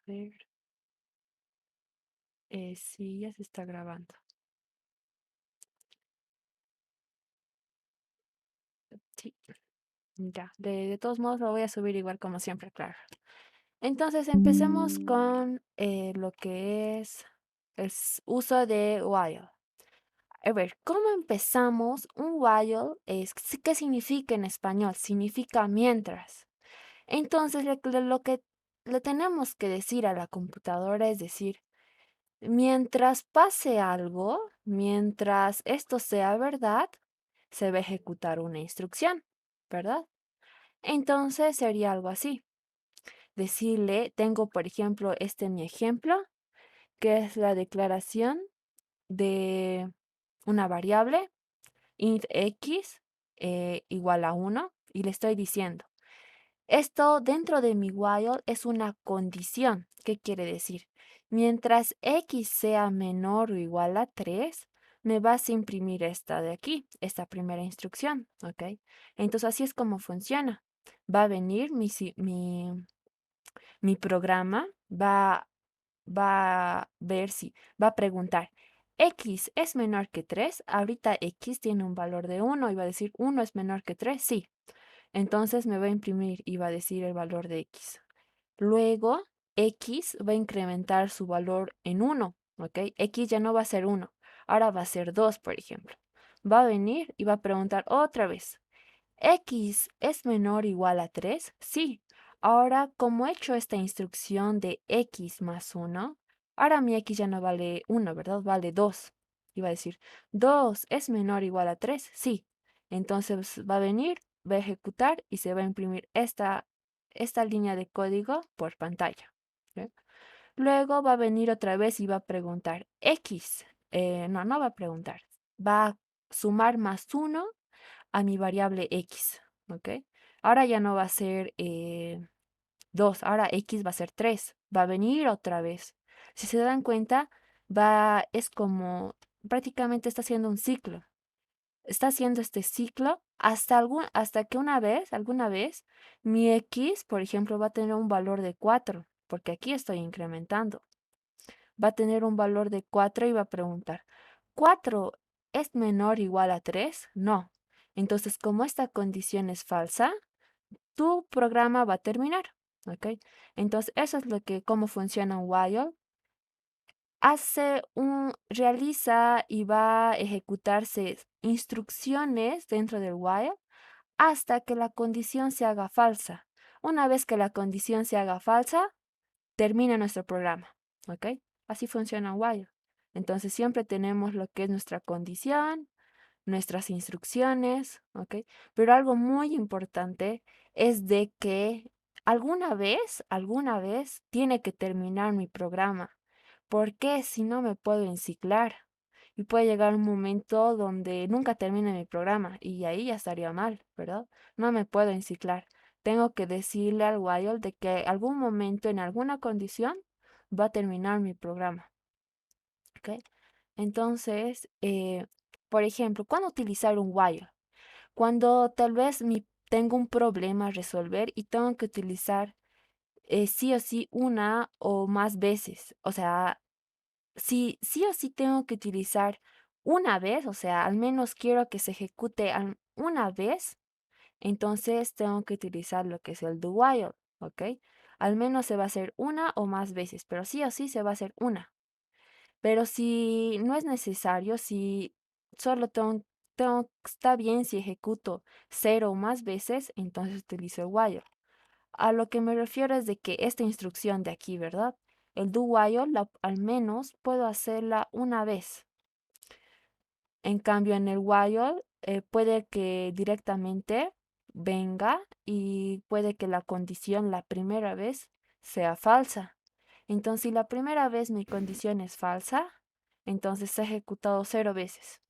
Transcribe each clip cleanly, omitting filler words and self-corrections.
ver, sí, ya se está grabando. Sí, ya. De todos modos lo voy a subir igual como siempre, claro. Entonces empecemos con lo que es uso de while. A ver, ¿cómo empezamos? Un while ¿qué significa en español? Significa mientras. Entonces lo que le tenemos que decir a la computadora es decir, mientras pase algo, mientras esto sea verdad, se va a ejecutar una instrucción, ¿verdad? Entonces sería algo así. Decirle, tengo por ejemplo este mi ejemplo, que es la declaración de una variable int x igual a 1 y le estoy diciendo, esto dentro de mi while es una condición. ¿Qué quiere decir? Mientras x sea menor o igual a 3, me vas a imprimir esta de aquí, esta primera instrucción, ¿ok? Entonces así es como funciona. Va a venir mi programa, va a ver si, va a preguntar, ¿x es menor que 3? Ahorita x tiene un valor de 1 y va a decir, ¿1 es menor que 3? Sí. Entonces me va a imprimir y va a decir el valor de x. Luego, x va a incrementar su valor en 1, ¿ok? X ya no va a ser 1, ahora va a ser 2, por ejemplo. Va a venir y va a preguntar otra vez, ¿x es menor o igual a 3? Sí. Ahora, como he hecho esta instrucción de x más 1, ahora mi x ya no vale 1, ¿verdad? Vale 2. Y va a decir, ¿2 es menor o igual a 3? Sí. Entonces va a venir, va a ejecutar y se va a imprimir esta línea de código por pantalla. ¿Ok? Luego va a venir otra vez y va a preguntar, x, no va a preguntar, va a sumar más 1 a mi variable x, ¿ok? Ahora ya no va a ser 2, ahora x va a ser 3, va a venir otra vez. Si se dan cuenta, es como prácticamente está haciendo un ciclo. Está haciendo este ciclo hasta que alguna vez, mi x, por ejemplo, va a tener un valor de 4, porque aquí estoy incrementando. Va a tener un valor de 4 y va a preguntar, ¿4 es menor o igual a 3? No. Entonces, como esta condición es falsa, tu programa va a terminar. ¿Ok? Entonces, eso es cómo funciona un while. Realiza y va a ejecutarse instrucciones dentro del while hasta que la condición se haga falsa. Una vez que la condición se haga falsa, termina nuestro programa, ¿ok? Así funciona while. Entonces siempre tenemos lo que es nuestra condición, nuestras instrucciones, ¿ok? Pero algo muy importante es de que alguna vez tiene que terminar mi programa, porque si no me puedo enciclar y puede llegar un momento donde nunca termine mi programa y ahí ya estaría mal, ¿verdad? No me puedo enciclar. Tengo que decirle al while de que algún momento en alguna condición va a terminar mi programa, ¿ok? Entonces, por ejemplo, ¿cuándo utilizar un while? Cuando tal vez tengo un problema a resolver y tengo que utilizar sí o sí una o más veces. O sea, si sí o sí tengo que utilizar una vez, o sea, al menos quiero que se ejecute una vez, entonces tengo que utilizar lo que es el do while, ¿ok? Al menos se va a hacer una o más veces, pero sí o sí se va a hacer una. Pero si no es necesario, si solo está bien si ejecuto cero o más veces, entonces utilizo el while. A lo que me refiero es de que esta instrucción de aquí, ¿verdad? El do while, al menos puedo hacerla una vez. En cambio, en el while puede que directamente venga y puede que la condición la primera vez sea falsa. Entonces, si la primera vez mi condición es falsa, entonces se ha ejecutado cero veces.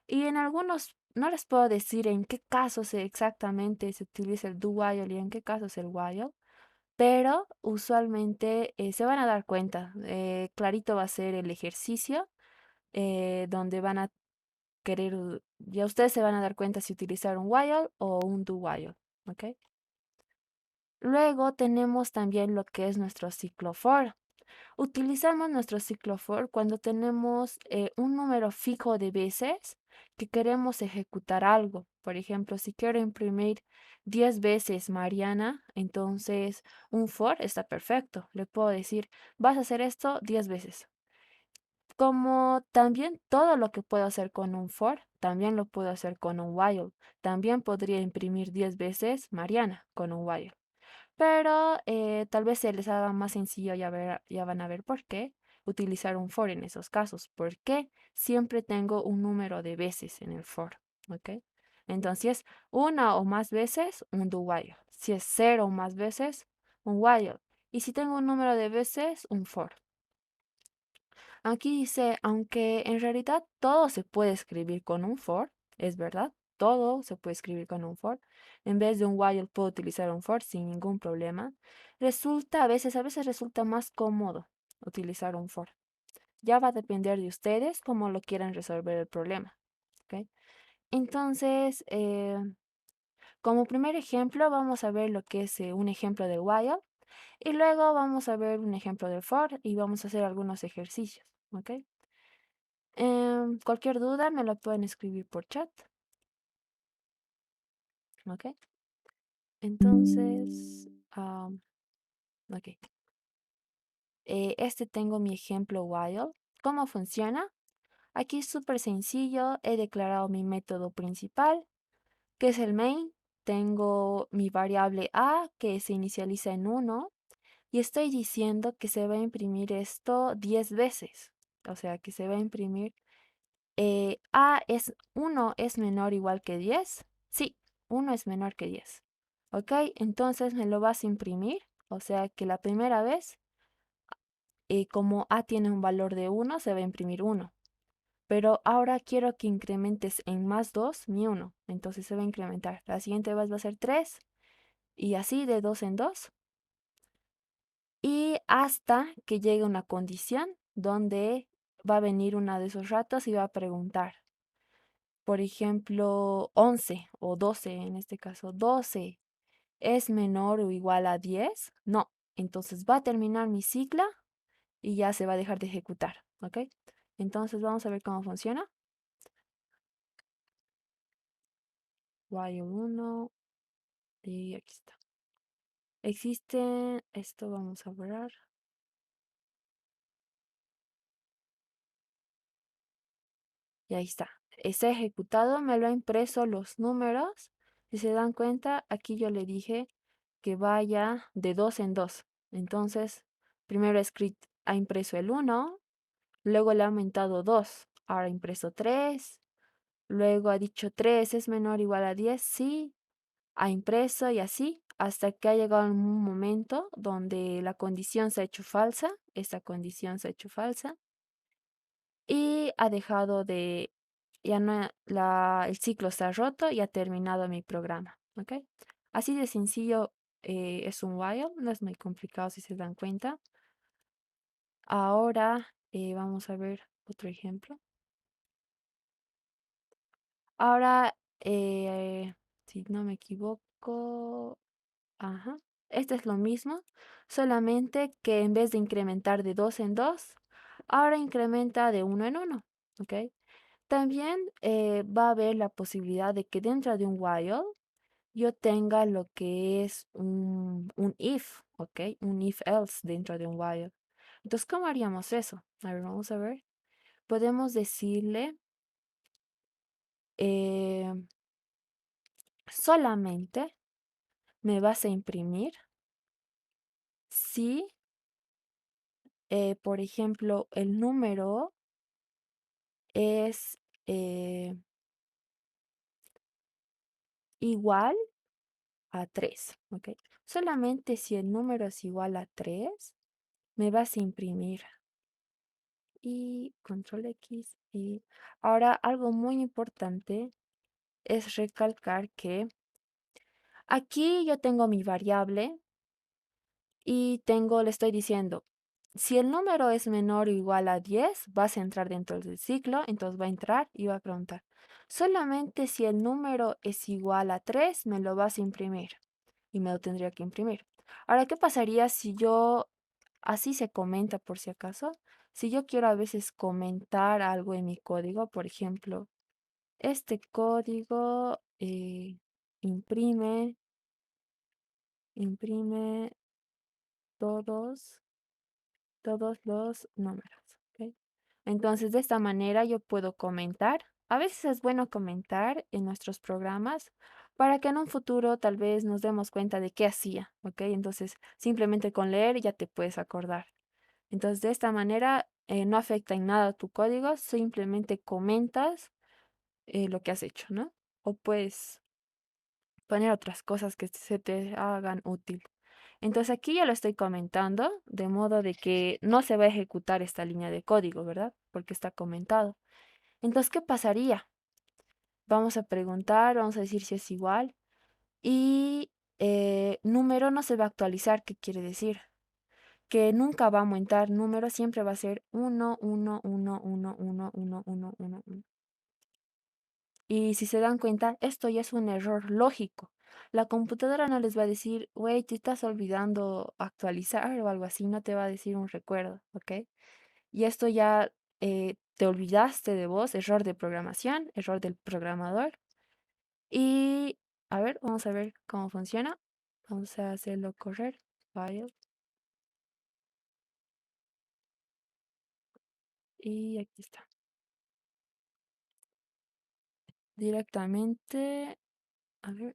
Y en algunos, no les puedo decir en qué casos exactamente se utiliza el do while y en qué casos el while, pero usualmente se van a dar cuenta. Clarito va a ser el ejercicio donde van a ya ustedes se van a dar cuenta si utilizar un while o un do while, ¿ok? Luego tenemos también lo que es nuestro ciclo for. Utilizamos nuestro ciclo for cuando tenemos un número fijo de veces que queremos ejecutar algo. Por ejemplo, si quiero imprimir 10 veces Mariana, entonces un for está perfecto. Le puedo decir, vas a hacer esto 10 veces. Como también todo lo que puedo hacer con un for, también lo puedo hacer con un while. También podría imprimir 10 veces Mariana con un while. Pero tal vez se les haga más sencillo, ya van a ver por qué utilizar un for en esos casos. Porque siempre tengo un número de veces en el for. ¿Ok? Entonces, si es una o más veces, un do while. Si es cero o más veces, un while. Y si tengo un número de veces, un for. Aquí dice, aunque en realidad todo se puede escribir con un for, es verdad, todo se puede escribir con un for. En vez de un while puedo utilizar un for sin ningún problema. A veces resulta más cómodo utilizar un for. Ya va a depender de ustedes cómo lo quieran resolver el problema. ¿Ok? Entonces, como primer ejemplo, vamos a ver lo que es un ejemplo del while y luego vamos a ver un ejemplo del for y vamos a hacer algunos ejercicios. ¿Ok? Cualquier duda me la pueden escribir por chat, ¿ok? Entonces, ok. Este tengo mi ejemplo while. ¿Cómo funciona? Aquí es súper sencillo. He declarado mi método principal, que es el main. Tengo mi variable a, que se inicializa en 1. Y estoy diciendo que se va a imprimir esto 10 veces. O sea, que se va a imprimir A es 1 es menor o igual que 10. Sí, 1 es menor que 10. ¿Ok? Entonces me lo vas a imprimir. O sea que la primera vez, como A tiene un valor de 1, se va a imprimir 1. Pero ahora quiero que incrementes en más 2 mi 1. Entonces se va a incrementar. La siguiente vez va a ser 3. Y así de 2 en 2. Y hasta que llegue una condición donde va a venir una de esos ratos y va a preguntar. Por ejemplo, 11 o 12 en este caso, 12 es menor o igual a 10. No, entonces va a terminar mi ciclo y ya se va a dejar de ejecutar, ¿ok? Entonces vamos a ver cómo funciona. While 1 y aquí está. Existe, esto vamos a ver. Y ahí está. Está ejecutado, me lo ha impreso los números. Si se dan cuenta, aquí yo le dije que vaya de 2 en 2. Entonces, primero ha impreso el 1, luego le ha aumentado 2, ahora ha impreso 3, luego ha dicho 3 es menor o igual a 10, sí, ha impreso y así, hasta que ha llegado un momento donde la condición se ha hecho falsa, esta condición se ha hecho falsa, y ha dejado de, ya no, el ciclo se ha roto y ha terminado mi programa, ¿ok? Así de sencillo es un while, no es muy complicado si se dan cuenta. Ahora vamos a ver otro ejemplo. Ahora, si no me equivoco, ajá, este es lo mismo, solamente que en vez de incrementar de 2 en 2, ahora incrementa de 1 en 1, ¿ok? También va a haber la posibilidad de que dentro de un while yo tenga lo que es un if, ¿ok? Un if else dentro de un while. Entonces, ¿cómo haríamos eso? A ver, vamos a ver. Podemos decirle eh, solamente me vas a imprimir si, por ejemplo, el número es igual a 3, ¿ok? Solamente si el número es igual a 3, me vas a imprimir. Y control X. Y ahora algo muy importante es recalcar que aquí yo tengo mi variable y le estoy diciendo, si el número es menor o igual a 10, vas a entrar dentro del ciclo, entonces va a entrar y va a preguntar. Solamente si el número es igual a 3, me lo vas a imprimir y me lo tendría que imprimir. Ahora, ¿qué pasaría si yo, así se comenta por si acaso, si yo quiero a veces comentar algo en mi código, por ejemplo, este código imprime, imprime todos, todos los números, ¿ok? Entonces, de esta manera yo puedo comentar. A veces es bueno comentar en nuestros programas para que en un futuro tal vez nos demos cuenta de qué hacía, ¿ok? Entonces, simplemente con leer ya te puedes acordar. Entonces, de esta manera no afecta en nada tu código, simplemente comentas lo que has hecho, ¿no? O puedes poner otras cosas que se te hagan útil. Entonces aquí ya lo estoy comentando, de modo de que no se va a ejecutar esta línea de código, ¿verdad? Porque está comentado. Entonces, ¿qué pasaría? Vamos a preguntar, vamos a decir si es igual. Y número no se va a actualizar, ¿qué quiere decir? Que nunca va a aumentar número, siempre va a ser uno uno uno uno uno uno uno uno 1. Y si se dan cuenta, esto ya es un error lógico. La computadora no les va a decir, güey, te estás olvidando actualizar o algo así, no te va a decir un recuerdo, ¿ok? Y esto ya te olvidaste de vos, error de programación, error del programador. Y a ver, vamos a ver cómo funciona. Vamos a hacerlo correr. File. Y aquí está. Directamente, a ver,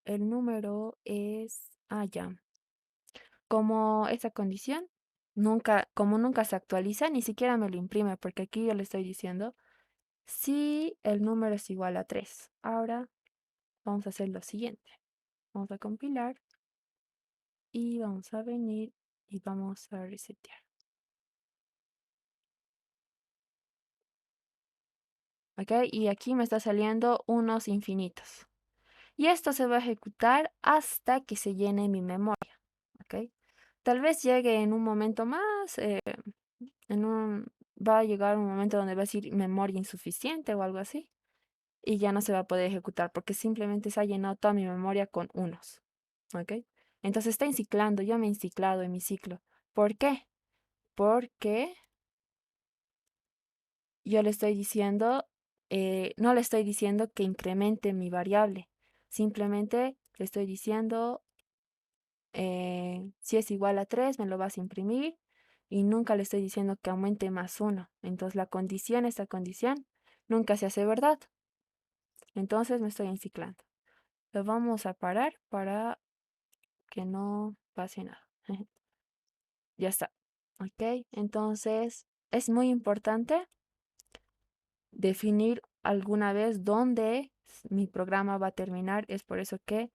el número es, ya. Como esa condición como nunca se actualiza, ni siquiera me lo imprime, porque aquí yo le estoy diciendo si el número es igual a 3. Ahora vamos a hacer lo siguiente. Vamos a compilar y vamos a venir y vamos a resetear. ¿Ok? Y aquí me está saliendo unos infinitos. Y esto se va a ejecutar hasta que se llene mi memoria. ¿Ok? Tal vez llegue en un momento más, en un, va a llegar un momento donde va a decir memoria insuficiente o algo así. Y ya no se va a poder ejecutar porque simplemente se ha llenado toda mi memoria con unos. ¿Ok? Entonces está enciclando, yo me he enciclado en mi ciclo. ¿Por qué? Porque yo le estoy diciendo, no le estoy diciendo que incremente mi variable. Simplemente le estoy diciendo, si es igual a 3 me lo vas a imprimir. Y nunca le estoy diciendo que aumente más uno. Entonces la condición, esta condición, nunca se hace verdad. Entonces me estoy enciclando. Lo vamos a parar para que no pase nada. Ya está. Ok, entonces es muy importante definir alguna vez dónde mi programa va a terminar. Es por eso que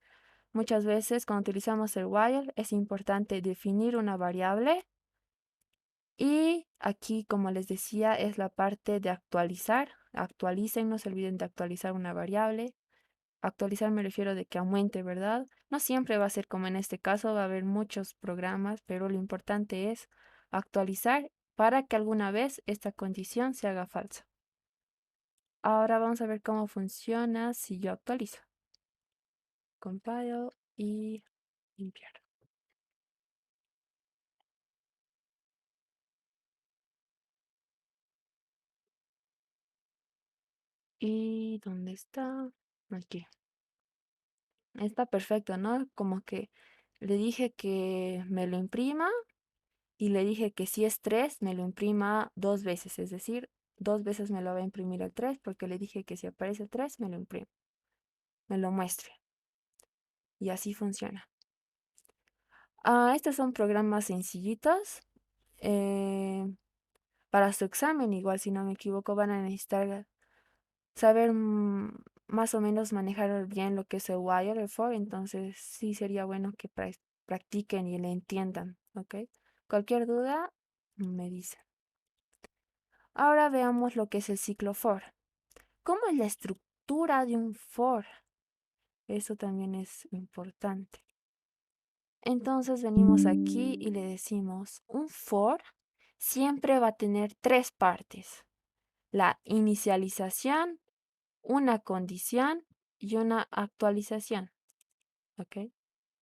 muchas veces cuando utilizamos el while es importante definir una variable y aquí, como les decía, es la parte de actualizar. Actualicen, no se olviden de actualizar una variable. Actualizar me refiero de que aumente, ¿verdad? No siempre va a ser como en este caso, va a haber muchos programas, pero lo importante es actualizar para que alguna vez esta condición se haga falsa. Ahora vamos a ver cómo funciona si yo actualizo. Compile y limpiar. ¿Y dónde está? Aquí. Está perfecto, ¿no? Como que le dije que me lo imprima y le dije que si es 3 me lo imprima dos veces, es decir, dos veces me lo va a imprimir el 3 porque le dije que si aparece 3 me lo imprime, me lo muestre. Y así funciona. Estos son programas sencillitos. eh, para su examen, igual si no me equivoco, van a necesitar saber más o menos manejar bien lo que es el wire, el for, entonces sí sería bueno que practiquen y le entiendan, ¿ok? Cualquier duda, me dicen. Ahora veamos lo que es el ciclo for. ¿Cómo es la estructura de un for? Eso también es importante. Entonces venimos aquí y le decimos, un for siempre va a tener tres partes. La inicialización, una condición y una actualización, ¿ok?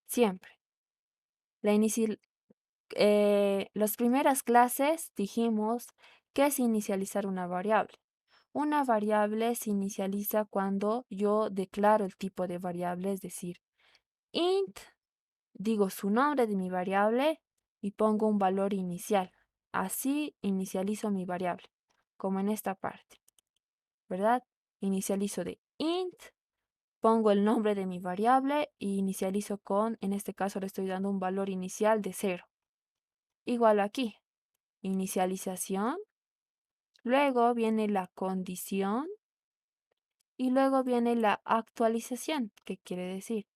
Siempre. La inici- las primeras clases dijimos que es inicializar una variable. Una variable se inicializa cuando yo declaro el tipo de variable, es decir, int, digo su nombre de mi variable y pongo un valor inicial. Así inicializo mi variable, como en esta parte, ¿verdad? Inicializo de int, pongo el nombre de mi variable y inicializo con, en este caso le estoy dando un valor inicial de 0. Igual aquí, inicialización, luego viene la condición y luego viene la actualización. ¿Qué quiere decir?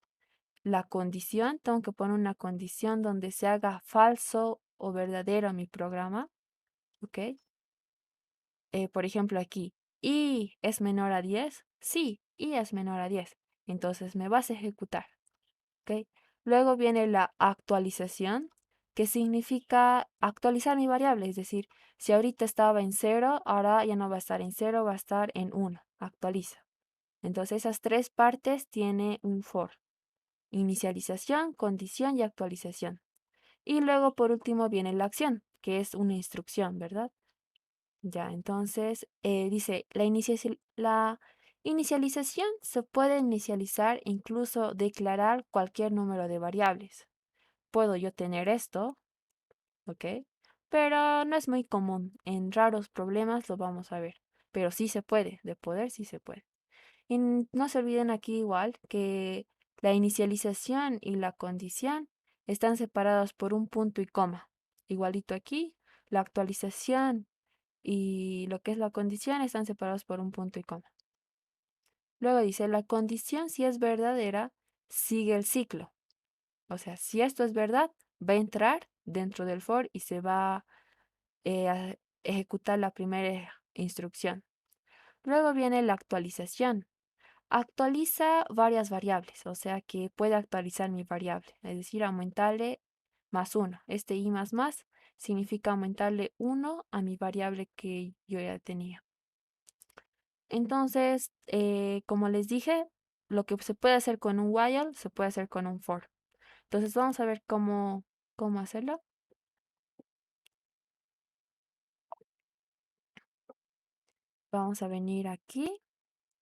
La condición, tengo que poner una condición donde se haga falso o verdadero mi programa, ¿ok? Por ejemplo aquí, ¿y es menor a 10? Sí, y es menor a 10. Entonces me vas a ejecutar, ¿ok? Luego viene la actualización, que significa actualizar mi variable, es decir, si ahorita estaba en 0, ahora ya no va a estar en 0, va a estar en 1. Actualiza. Entonces esas tres partes tiene un for. Inicialización, condición y actualización. Y luego por último viene la acción, que es una instrucción, ¿verdad? Ya, entonces dice, la inicialización se puede inicializar, incluso declarar cualquier número de variables. Puedo yo tener esto, ¿ok? Pero no es muy común. En raros problemas lo vamos a ver. Pero sí se puede, de poder sí se puede. Y no se olviden aquí igual que la inicialización y la condición están separados por un punto y coma. Igualito aquí, la actualización y lo que es la condición están separados por un punto y coma. Luego dice, la condición si es verdadera, sigue el ciclo. O sea, si esto es verdad, va a entrar dentro del for y se va a ejecutar la primera instrucción. Luego viene la actualización. Actualiza varias variables, o sea que puede actualizar mi variable, es decir, aumentarle más 1. Este i más significa aumentarle 1 a mi variable que yo ya tenía. Entonces, como les dije, lo que se puede hacer con un while se puede hacer con un for. Entonces vamos a ver cómo hacerlo. Vamos a venir aquí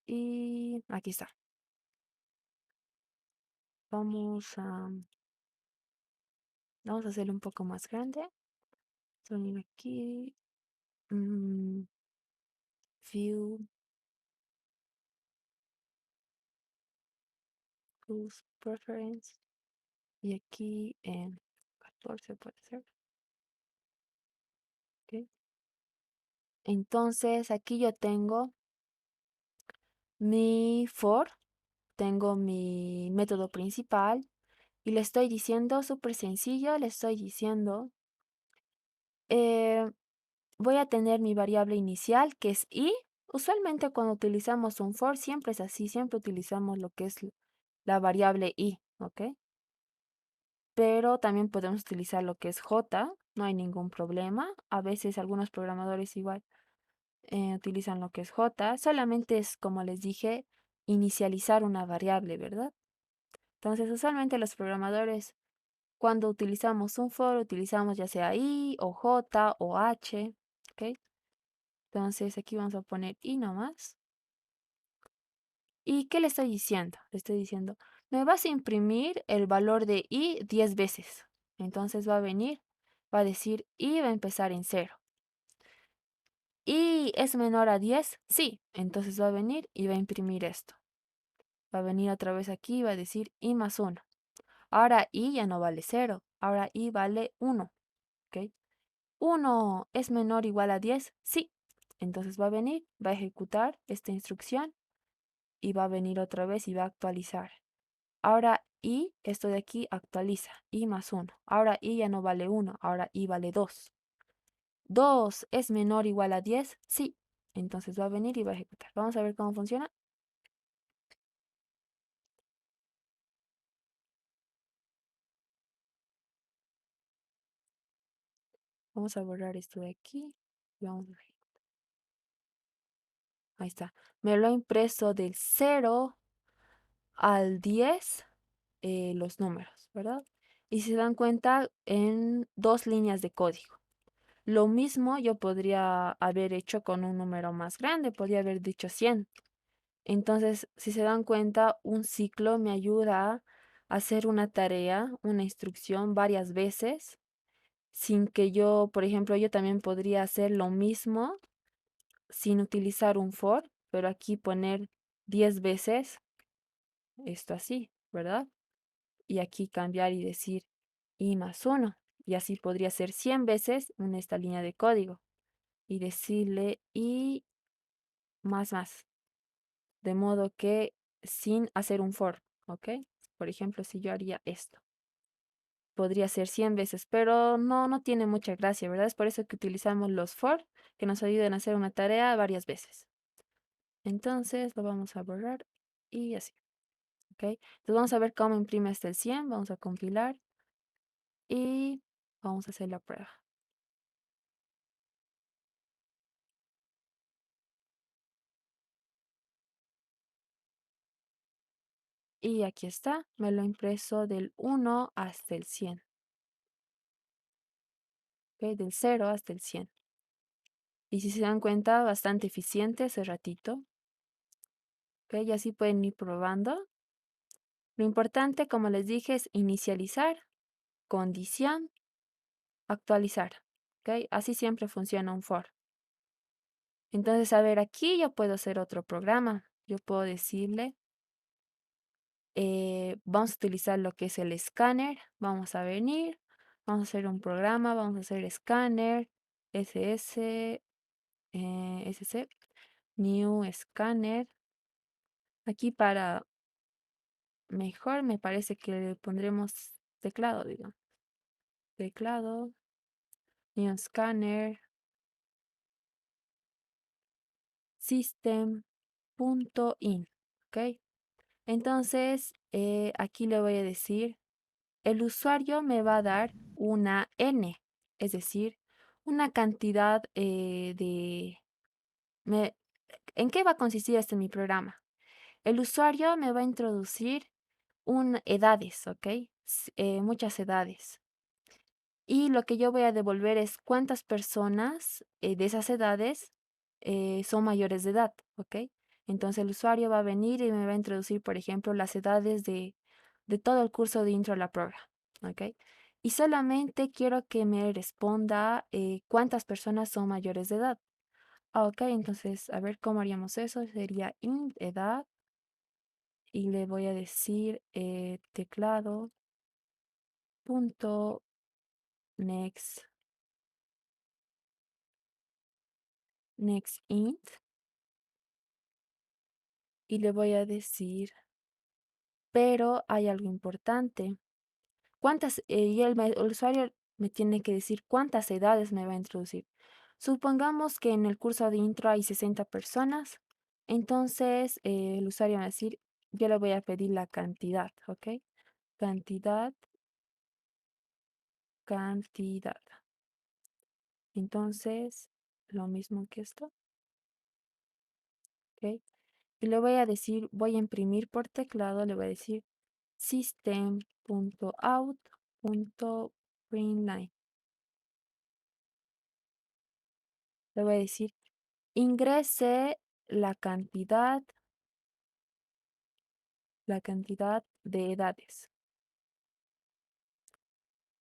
y aquí está. Vamos a, vamos a hacerlo un poco más grande. Vamos a venir aquí. mm, View, Use Preference. Y aquí en 14 puede ser. ¿Ok? Entonces aquí yo tengo mi for, tengo mi método principal y le estoy diciendo súper sencillo, le estoy diciendo, eh, voy a tener mi variable inicial que es i. Usualmente cuando utilizamos un for siempre es así, siempre utilizamos lo que es la variable i, ¿ok? Pero también podemos utilizar lo que es j, no hay ningún problema. A veces algunos programadores igual utilizan lo que es j, solamente es, como les dije, inicializar una variable, ¿verdad? Entonces, usualmente los programadores, cuando utilizamos un for, utilizamos ya sea i o j o h, ¿ok? Entonces, aquí vamos a poner i nomás. ¿Y qué le estoy diciendo? Le estoy diciendo, me vas a imprimir el valor de i 10 veces. Entonces va a venir, va a decir i va a empezar en 0. ¿Y es menor a 10? Sí. Entonces va a venir y va a imprimir esto. Va a venir otra vez aquí y va a decir i más 1. Ahora i ya no vale 0. Ahora i vale 1. ¿Ok? 1 es menor o igual a 10. Sí. Entonces va a venir, va a ejecutar esta instrucción y va a venir otra vez y va a actualizar. Ahora i, esto de aquí actualiza. I más 1. Ahora i ya no vale 1. Ahora i vale 2. 2 es menor o igual a 10. Sí. Entonces va a venir y va a ejecutar. Vamos a ver cómo funciona. Vamos a borrar esto de aquí. Y vamos a ver. Ahí está. Me lo ha impreso del 0 al 10 los números, ¿verdad? Y si se dan cuenta, en dos líneas de código. Lo mismo yo podría haber hecho con un número más grande, podría haber dicho 100. Entonces, si se dan cuenta, un ciclo me ayuda a hacer una tarea, una instrucción varias veces, sin que yo, por ejemplo, yo también podría hacer lo mismo sin utilizar un for, pero aquí poner 10 veces esto así, ¿verdad? Y aquí cambiar y decir i más 1. Y así podría ser 100 veces en esta línea de código y decirle i más. De modo que sin hacer un for, ¿ok? Por ejemplo, si yo haría esto, podría ser 100 veces, pero no tiene mucha gracia, ¿verdad? Es por eso que utilizamos los for, que nos ayudan a hacer una tarea varias veces. Entonces lo vamos a borrar y así, ¿ok? Entonces vamos a ver cómo imprime hasta el 100, vamos a compilar y vamos a hacer la prueba. Y aquí está, me lo he impreso del 1 hasta el 100, ¿ok? Del 0 hasta el 100. Y si se dan cuenta, bastante eficiente ese ratito, ¿ok? Y así pueden ir probando. Lo importante, como les dije, es inicializar, condición, actualizar, ¿ok? Así siempre funciona un for. Entonces, a ver, aquí yo puedo hacer otro programa. Yo puedo decirle, vamos a utilizar lo que es el escáner. Vamos a venir, vamos a hacer un programa, vamos a hacer escáner, SC, new scanner. Aquí para mejor me parece que le pondremos teclado, digamos. Teclado, new scanner, system.in, ¿ok? Entonces, aquí le voy a decir, el usuario me va a dar una n, es decir, una cantidad me- ¿En qué va a consistir este mi programa? El usuario me va a introducir edades, ¿ok? Muchas edades. Y lo que yo voy a devolver es cuántas personas de esas edades son mayores de edad, ¿ok? Entonces el usuario va a venir y me va a introducir, por ejemplo, las edades de todo el curso de Intro a la Program, ¿ok? Y solamente quiero que me responda cuántas personas son mayores de edad. Ok, entonces a ver cómo haríamos eso. Sería int edad y le voy a decir teclado punto next int y le voy a decir, pero hay algo importante. El usuario me tiene que decir cuántas edades me va a introducir. Supongamos que en el curso de intro hay 60 personas, entonces el usuario va a decir, yo le voy a pedir la cantidad, ¿ok? Cantidad, cantidad. Entonces, lo mismo que esto, ¿ok? Y le voy a decir, voy a imprimir por teclado, le voy a decir system.out.println. Le voy a decir, ingrese la cantidad de edades.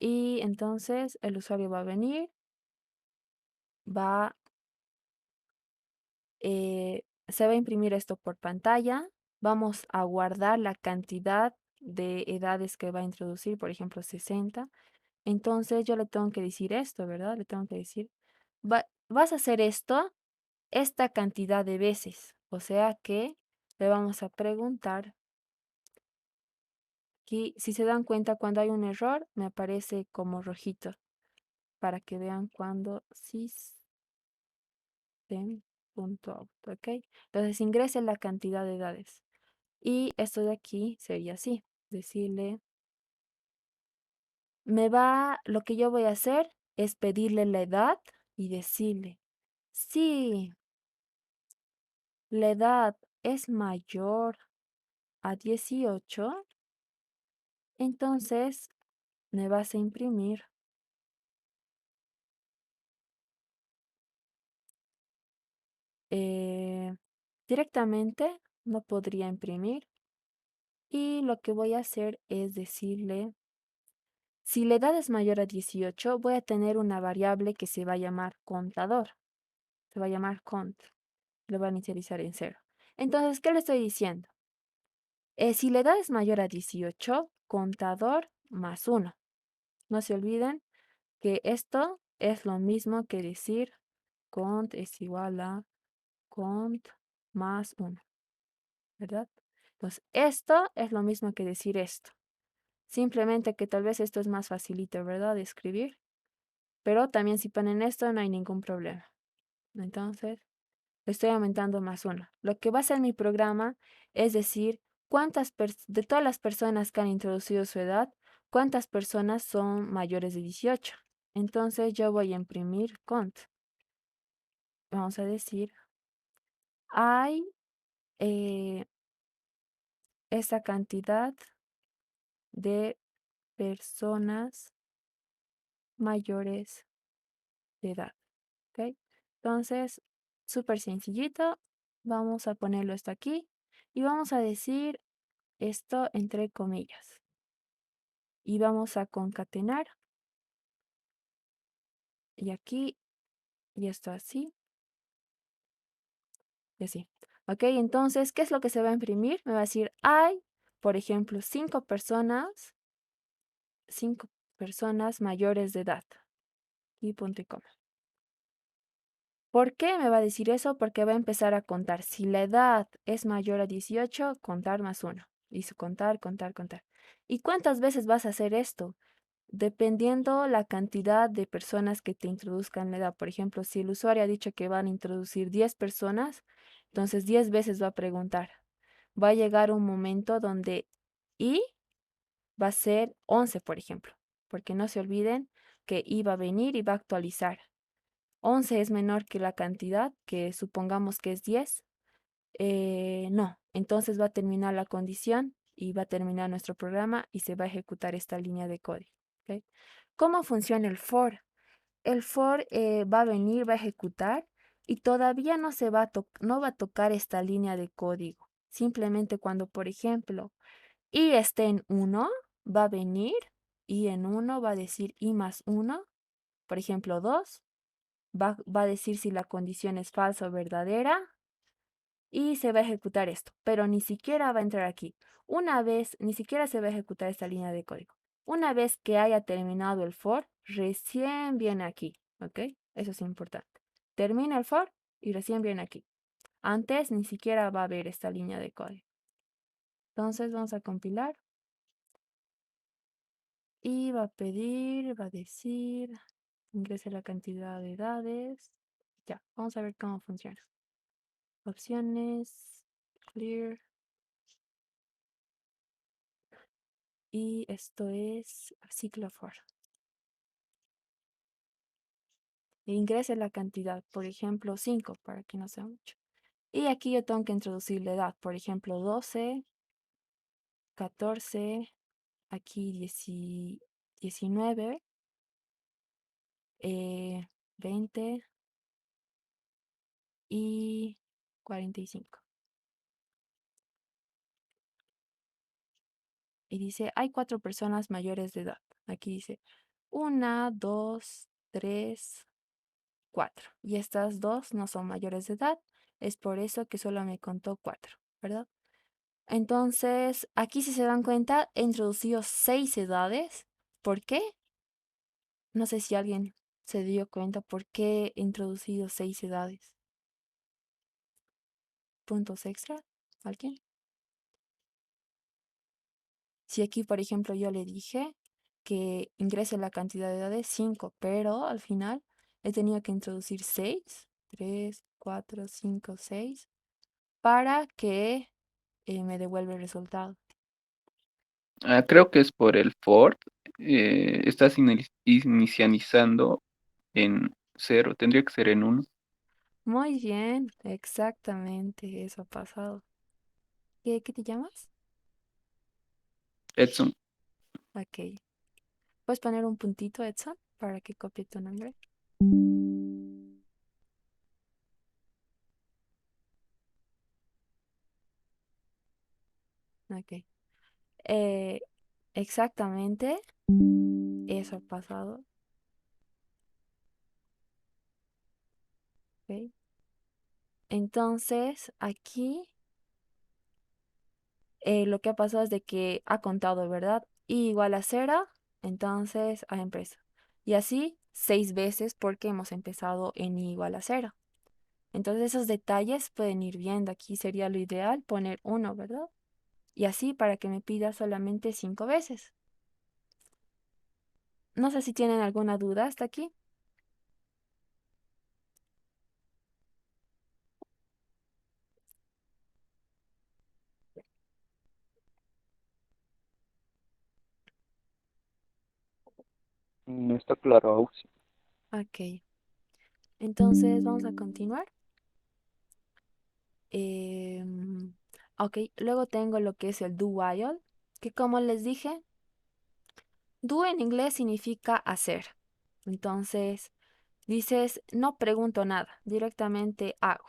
Y entonces el usuario va a venir, va, se va a imprimir esto por pantalla. Vamos a guardar la cantidad de edades que va a introducir, por ejemplo, 60. Entonces yo le tengo que decir esto, ¿verdad? Le tengo que decir, vas a hacer esto esta cantidad de veces. O sea que le vamos a preguntar aquí, si se dan cuenta cuando hay un error, me aparece como rojito para que vean cuando system.out, ¿ok? Entonces ingrese la cantidad de edades. Y esto de aquí sería así, decirle, lo que yo voy a hacer es pedirle la edad y decirle, sí, la edad es mayor a 18, entonces me vas a imprimir eh, directamente, no podría imprimir. Y lo que voy a hacer es decirle, si la edad es mayor a 18, voy a tener una variable que se va a llamar contador. Se va a llamar cont. Lo voy a inicializar en cero. Entonces, ¿qué le estoy diciendo? Si la edad es mayor a 18, contador más uno. No se olviden que esto es lo mismo que decir cont es igual a cont más uno, ¿verdad? Entonces, esto es lo mismo que decir esto. Simplemente que tal vez esto es más facilito, ¿verdad? De escribir. Pero también si ponen esto no hay ningún problema. Entonces, estoy aumentando más uno. Lo que va a hacer mi programa es decir, de todas las personas que han introducido su edad, cuántas personas son mayores de 18. Entonces yo voy a imprimir cont. Vamos a decir, hay esa cantidad de personas mayores de edad. ¿Ok? Entonces, súper sencillito. Vamos a ponerlo esto aquí y vamos a decir esto entre comillas. Y vamos a concatenar. Y aquí, y esto así, y así. Ok, entonces, ¿qué es lo que se va a imprimir? Me va a decir, hay, por ejemplo, cinco personas mayores de edad. Y punto y coma. ¿Por qué me va a decir eso? Porque va a empezar a contar. Si la edad es mayor a 18, contar más uno. Y contar, contar, contar. ¿Y cuántas veces vas a hacer esto? Dependiendo la cantidad de personas que te introduzcan la edad. Por ejemplo, si el usuario ha dicho que van a introducir 10 personas, entonces 10 veces va a preguntar. Va a llegar un momento donde y va a ser 11, por ejemplo. Porque no se olviden que y va a venir y va a actualizar. 11 es menor que la cantidad, que supongamos que es 10. No, entonces va a terminar la condición y va a terminar nuestro programa y se va a ejecutar esta línea de código. ¿Ok? ¿Cómo funciona el for? El for va a venir, va a ejecutar y todavía no va a tocar esta línea de código. Simplemente cuando, por ejemplo, y esté en 1, va a venir y en 1 va a decir y más 1, por ejemplo, 2 va a decir si la condición es falsa o verdadera y se va a ejecutar esto, pero ni siquiera va a entrar aquí. Una vez, ni siquiera se va a ejecutar esta línea de código. Una vez que haya terminado el for, recién viene aquí, ¿ok? Eso es importante. Termina el for y recién viene aquí. Antes ni siquiera va a haber esta línea de código. Entonces vamos a compilar y va a pedir, va a decir, ingrese la cantidad de edades. Ya, vamos a ver cómo funciona. Opciones, clear. Y esto es ciclo for. Ingrese la cantidad, por ejemplo, 5 para que no sea mucho. Y aquí yo tengo que introducir la edad, por ejemplo, 12, 14, aquí 19, 20 y 45. Y dice, hay 4 personas mayores de edad. Aquí dice 1, 2, 3, 4. Y estas dos no son mayores de edad. Es por eso que solo me contó 4, ¿verdad? Entonces, aquí si se dan cuenta, he introducido 6 edades. ¿Por qué? No sé si alguien se dio cuenta por qué he introducido 6 edades. ¿Puntos extra? ¿Alguien? Si aquí, por ejemplo, yo le dije que ingrese la cantidad de edades 5, pero al final he tenido que introducir 6, 3, 4, 5, 6, para que me devuelva el resultado. Creo que es por el for. Estás inicializando en cero. Tendría que ser en uno. Muy bien, exactamente, eso ha pasado. ¿Qué te llamas? Edson. Ok. ¿Puedes poner un puntito, Edson, para que copie tu nombre? Ok. Eh, exactamente, eso ha pasado. Ok. Entonces, aquí lo que ha pasado es de que ha contado, ¿verdad? Y igual a cero, entonces ha empezado. Y así 6 veces porque hemos empezado en i igual a cero. Entonces esos detalles pueden ir viendo. Aquí sería lo ideal poner uno, ¿verdad? Y así para que me pida solamente 5 veces. No sé si tienen alguna duda hasta aquí. No está claro aún. Sí. Ok, entonces vamos a continuar. Ok, luego tengo lo que es el do while, que como les dije, do en inglés significa hacer. Entonces, dices, no pregunto nada, directamente hago.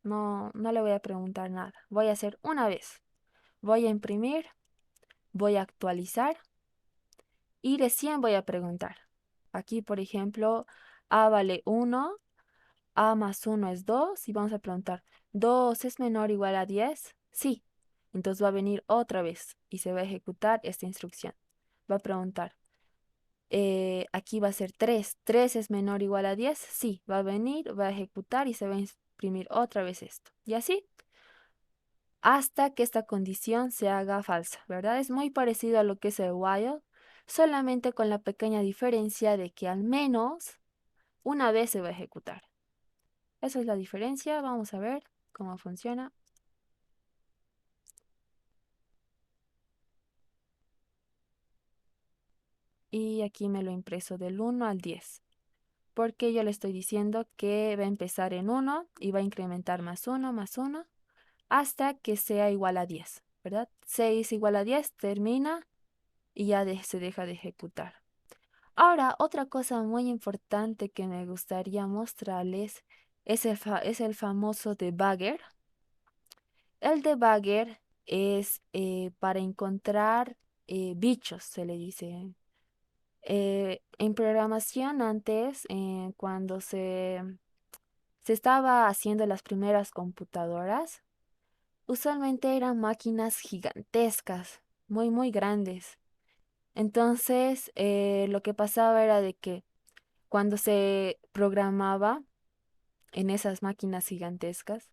No, no le voy a preguntar nada. Voy a hacer una vez. Voy a imprimir, voy a actualizar y recién voy a preguntar. Aquí, por ejemplo, A vale 1, A más 1 es 2 y vamos a preguntar, ¿2 es menor o igual a 10? Sí. Entonces va a venir otra vez y se va a ejecutar esta instrucción. Va a preguntar, aquí va a ser 3. ¿3 es menor o igual a 10? Sí. Va a venir, va a ejecutar y se va a imprimir otra vez esto. Y así hasta que esta condición se haga falsa, ¿verdad? Es muy parecido a lo que es el while, solamente con la pequeña diferencia de que al menos una vez se va a ejecutar. Esa es la diferencia. Vamos a ver cómo funciona. Y aquí me lo he impreso del 1 al 10, porque yo le estoy diciendo que va a empezar en 1 y va a incrementar más uno hasta que sea igual a 10, ¿verdad? 6 igual a 10 termina y ya se deja de ejecutar. Ahora, otra cosa muy importante que me gustaría mostrarles es el famoso debugger. El debugger es para encontrar bichos, se le dice. En programación antes, cuando se estaba haciendo las primeras computadoras, usualmente eran máquinas gigantescas, muy, muy grandes. Entonces, lo que pasaba era de que cuando se programaba en esas máquinas gigantescas,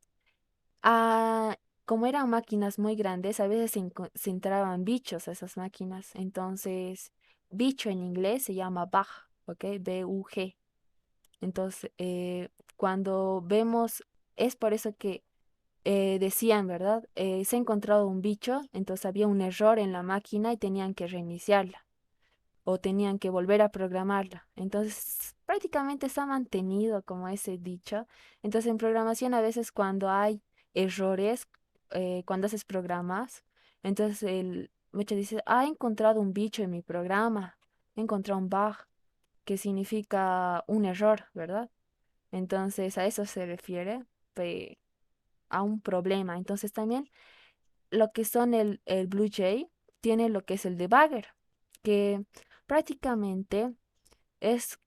ah, como eran máquinas muy grandes, a veces se entraban bichos a esas máquinas. Entonces, bicho en inglés se llama bug, ¿ok? B-U-G. Entonces, cuando vemos, es por eso que decían, ¿verdad? Se ha encontrado un bicho, entonces había un error en la máquina y tenían que reiniciarla o tenían que volver a programarla. Entonces, prácticamente se ha mantenido como ese dicho. Entonces, en programación a veces cuando hay errores, cuando haces programas, entonces el muchos dice, ha encontrado un bicho en mi programa, he encontrado un bug, que significa un error, ¿verdad? Entonces, a eso se refiere, a un problema. Entonces, también lo que son el Blue Jay tiene lo que es el debugger, que prácticamente es,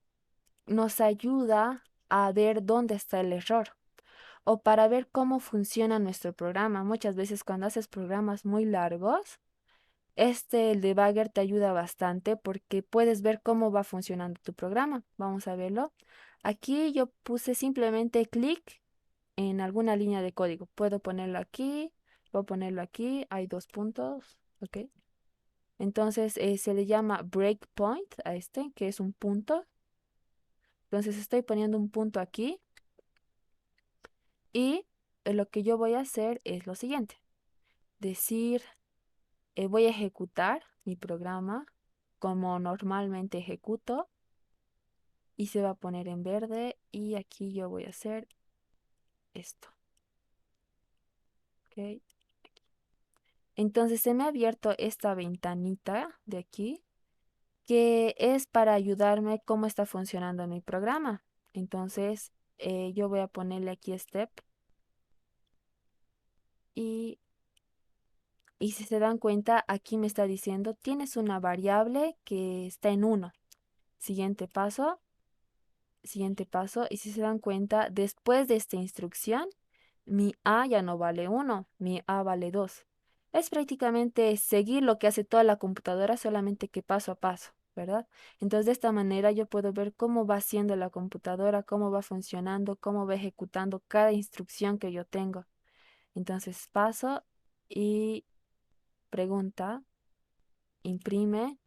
nos ayuda a ver dónde está el error o para ver cómo funciona nuestro programa. Muchas veces cuando haces programas muy largos, el debugger te ayuda bastante porque puedes ver cómo va funcionando tu programa. Vamos a verlo. Aquí yo puse simplemente clic en alguna línea de código. Puedo ponerlo aquí, puedo ponerlo aquí. Hay 2 puntos, ¿ok? Entonces se le llama breakpoint a que es un punto. Entonces estoy poniendo un punto aquí y lo que yo voy a hacer es lo siguiente. Decir, voy a ejecutar mi programa como normalmente ejecuto y se va a poner en verde y aquí yo voy a hacer esto. ¿Ok? Entonces se me ha abierto esta ventanita de aquí, que es para ayudarme cómo está funcionando mi programa. Entonces, yo voy a ponerle aquí step y, y si se dan cuenta, aquí me está diciendo, tienes una variable que está en uno. Siguiente paso, siguiente paso. Y si se dan cuenta, después de esta instrucción, mi A ya no vale uno, mi A vale 2. Es prácticamente seguir lo que hace toda la computadora, solamente que paso a paso, ¿verdad? Entonces, de esta manera yo puedo ver cómo va haciendo la computadora, cómo va funcionando, cómo va ejecutando cada instrucción que yo tengo. Entonces, paso y pregunta, imprime,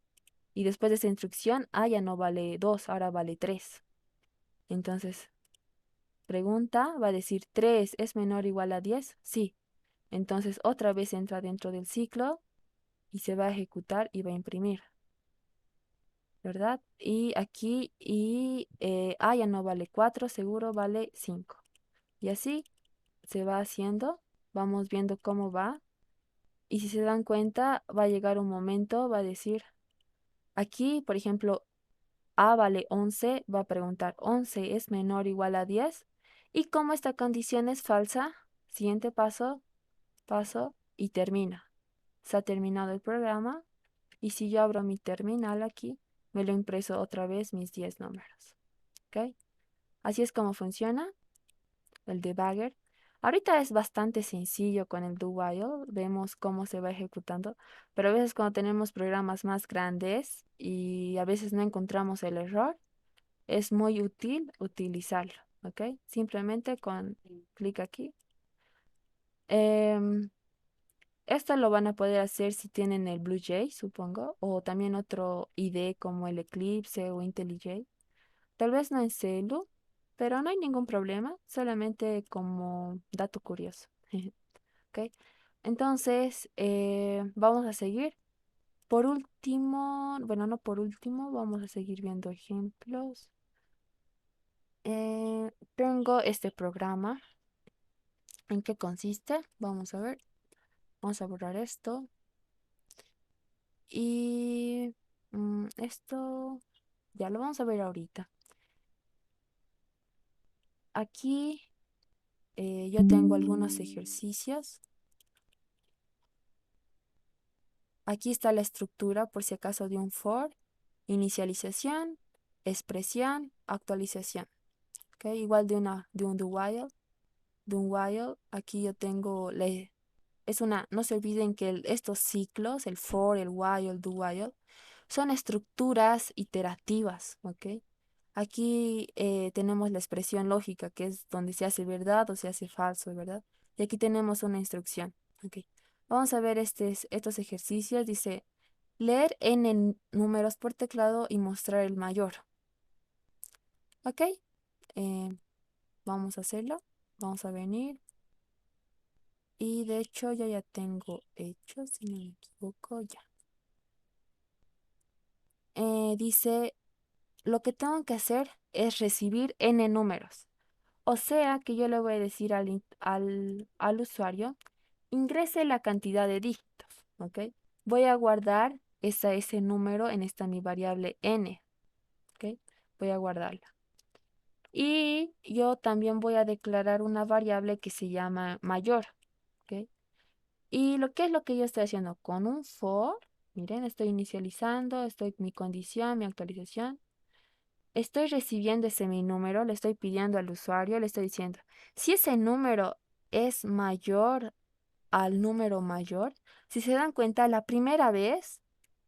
y después de esa instrucción, A ya no vale 2, ahora vale 3. Entonces, pregunta, va a decir 3 es menor o igual a 10. Sí. Entonces otra vez entra dentro del ciclo y se va a ejecutar y va a imprimir, ¿verdad? Y aquí, ya no vale 4, seguro vale 5. Y así se va haciendo, vamos viendo cómo va. Y si se dan cuenta, va a llegar un momento, va a decir, aquí, por ejemplo, A vale 11, va a preguntar, ¿11 es menor o igual a 10? Y como esta condición es falsa, siguiente paso, paso y termina. Se ha terminado el programa. Y si yo abro mi terminal aquí, me lo impreso otra vez mis 10 números. ¿Ok? Así es como funciona el debugger. Ahorita es bastante sencillo con el do while. Vemos cómo se va ejecutando. Pero a veces cuando tenemos programas más grandes y a veces no encontramos el error, es muy útil utilizarlo. ¿Ok? Simplemente con clic aquí. Em, Esto lo van a poder hacer si tienen el BlueJ, supongo, o también otro IDE como el Eclipse o IntelliJ. Tal vez no en Celu, pero no hay ningún problema, solamente como dato curioso. ¿Ok? Entonces, vamos a seguir. Por último, bueno, no por último, vamos a seguir viendo ejemplos. Tengo este programa. ¿En qué consiste? Vamos a ver. Vamos a borrar esto. Y esto ya lo vamos a ver ahorita. Aquí yo tengo algunos ejercicios. Aquí está la estructura, por si acaso, de un for, inicialización, expresión, actualización. ¿Ok? Igual de un do while. De un while, aquí yo tengo, no se olviden que estos ciclos, el for, el while, el do while, son estructuras iterativas, ¿ok? Aquí tenemos la expresión lógica, que es donde se hace verdad o se hace falso, ¿verdad? Y aquí tenemos una instrucción, ¿ok? Vamos a ver estos ejercicios. Dice, leer n números por teclado y mostrar el mayor, ¿ok? Eh, vamos a hacerlo. Vamos a venir. Y de hecho yo ya tengo hecho, si no me equivoco, ya. Dice, lo que tengo que hacer es recibir n números. O sea que yo le voy a decir al usuario, ingrese la cantidad de dígitos, ¿ok? Voy a guardar ese número en esta mi variable n, ¿ok? Voy a guardarla. Y yo también voy a declarar una variable que se llama mayor, ¿ok? Y ¿qué es lo que yo estoy haciendo? Con un for, miren, estoy inicializando, estoy mi condición, mi actualización. Estoy recibiendo ese mi número, le estoy pidiendo al usuario, le estoy diciendo, si ese número es mayor al número mayor, si se dan cuenta, la primera vez,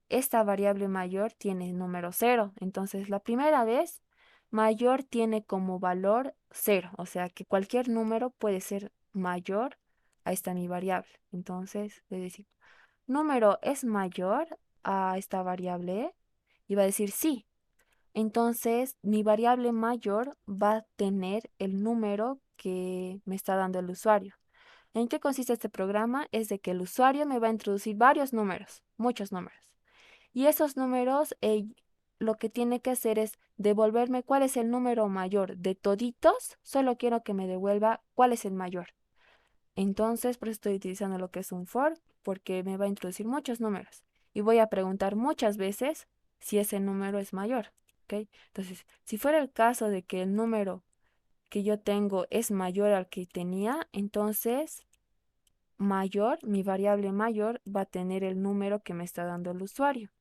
esta variable mayor tiene número cero. Entonces, la primera vez, mayor tiene como valor cero. O sea que cualquier número puede ser mayor a esta mi variable. Entonces, le decir, número es mayor a esta variable y va a decir sí. Entonces, mi variable mayor va a tener el número que me está dando el usuario. ¿En qué consiste este programa? Es de que el usuario me va a introducir varios números, muchos números. Y esos números lo que tiene que hacer es devolverme cuál es el número mayor de toditos, solo quiero que me devuelva cuál es el mayor. Entonces, por eso estoy utilizando lo que es un for, porque me va a introducir muchos números. Y voy a preguntar muchas veces si ese número es mayor. ¿Ok? Entonces, si fuera el caso de que el número que yo tengo es mayor al que tenía, entonces mayor, mi variable mayor, va a tener el número que me está dando el usuario,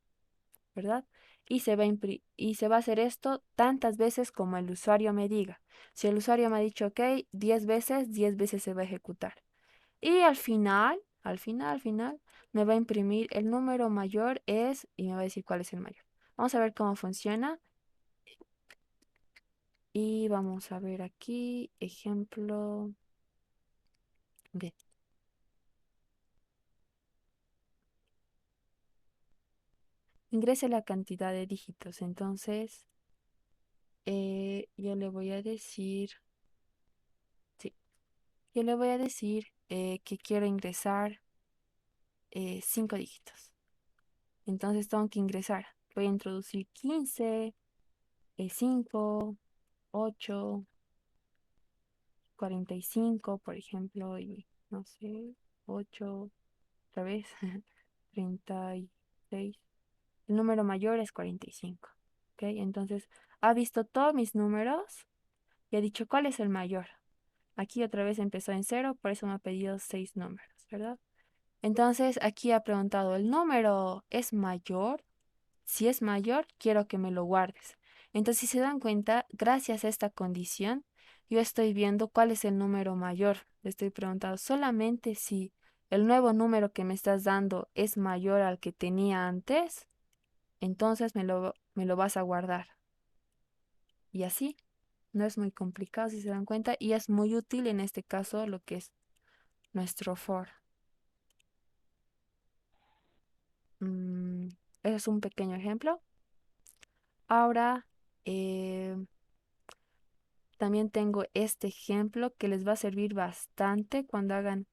¿verdad? Y se va a hacer esto tantas veces como el usuario me diga. Si el usuario me ha dicho, ok, 10 veces se va a ejecutar. Y al final, me va a imprimir el número mayor es, y me va a decir cuál es el mayor. Vamos a ver cómo funciona. Y vamos a ver aquí, ejemplo. Bien, ingrese la cantidad de dígitos. Entonces, yo le voy a decir, sí, yo le voy a decir que quiero ingresar 5 dígitos. Entonces tengo que ingresar. Voy a introducir 15, 5, 8, 45, por ejemplo, y no sé, 8, otra vez, 36. El número mayor es 45. ¿Ok? Entonces, ha visto todos mis números y ha dicho cuál es el mayor. Aquí otra vez empezó en cero, por eso me ha pedido 6 números, ¿verdad? Entonces, aquí ha preguntado, ¿el número es mayor? Si es mayor, quiero que me lo guardes. Entonces, si se dan cuenta, gracias a esta condición, yo estoy viendo cuál es el número mayor. Le estoy preguntando solamente si el nuevo número que me estás dando es mayor al que tenía antes, entonces me lo vas a guardar. Y así, no es muy complicado si se dan cuenta, y es muy útil en este caso lo que es nuestro for. Mm, ese es un pequeño ejemplo. Ahora, eh, también tengo este ejemplo que les va a servir bastante cuando hagan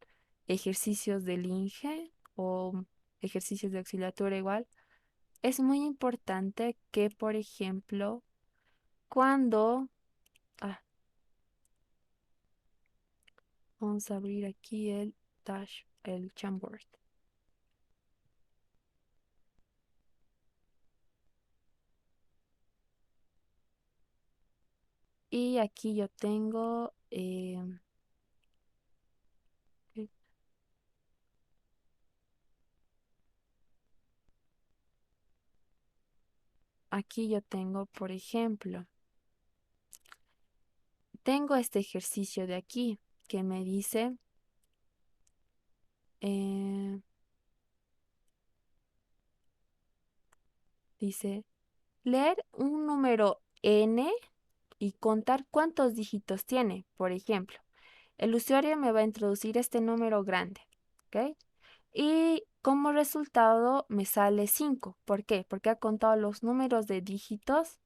ejercicios del INGE o ejercicios de auxiliatura igual. Es muy importante que, por ejemplo, cuando... Ah, vamos a abrir aquí el el Jamboard. Y aquí yo tengo... eh, aquí yo tengo, por ejemplo, tengo este ejercicio de aquí que me dice... eh, dice, leer un número n y contar cuántos dígitos tiene. Por ejemplo, el usuario me va a introducir este número grande, ¿ok? Y como resultado me sale 5. ¿Por qué? Porque ha contado los números de dígitos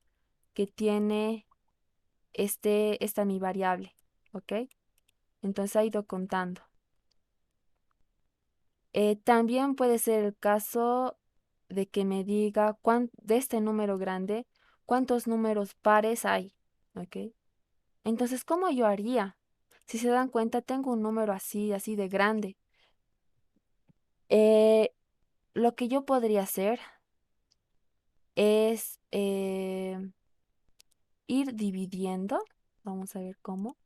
que tiene esta mi variable, ¿ok? Entonces ha ido contando. También puede ser el caso de que me diga de este número grande, cuántos números pares hay, ¿ok? Entonces, ¿cómo yo haría? Si se dan cuenta, tengo un número así, así de grande. Eh, lo que yo podría hacer es ir dividiendo. Vamos a ver cómo.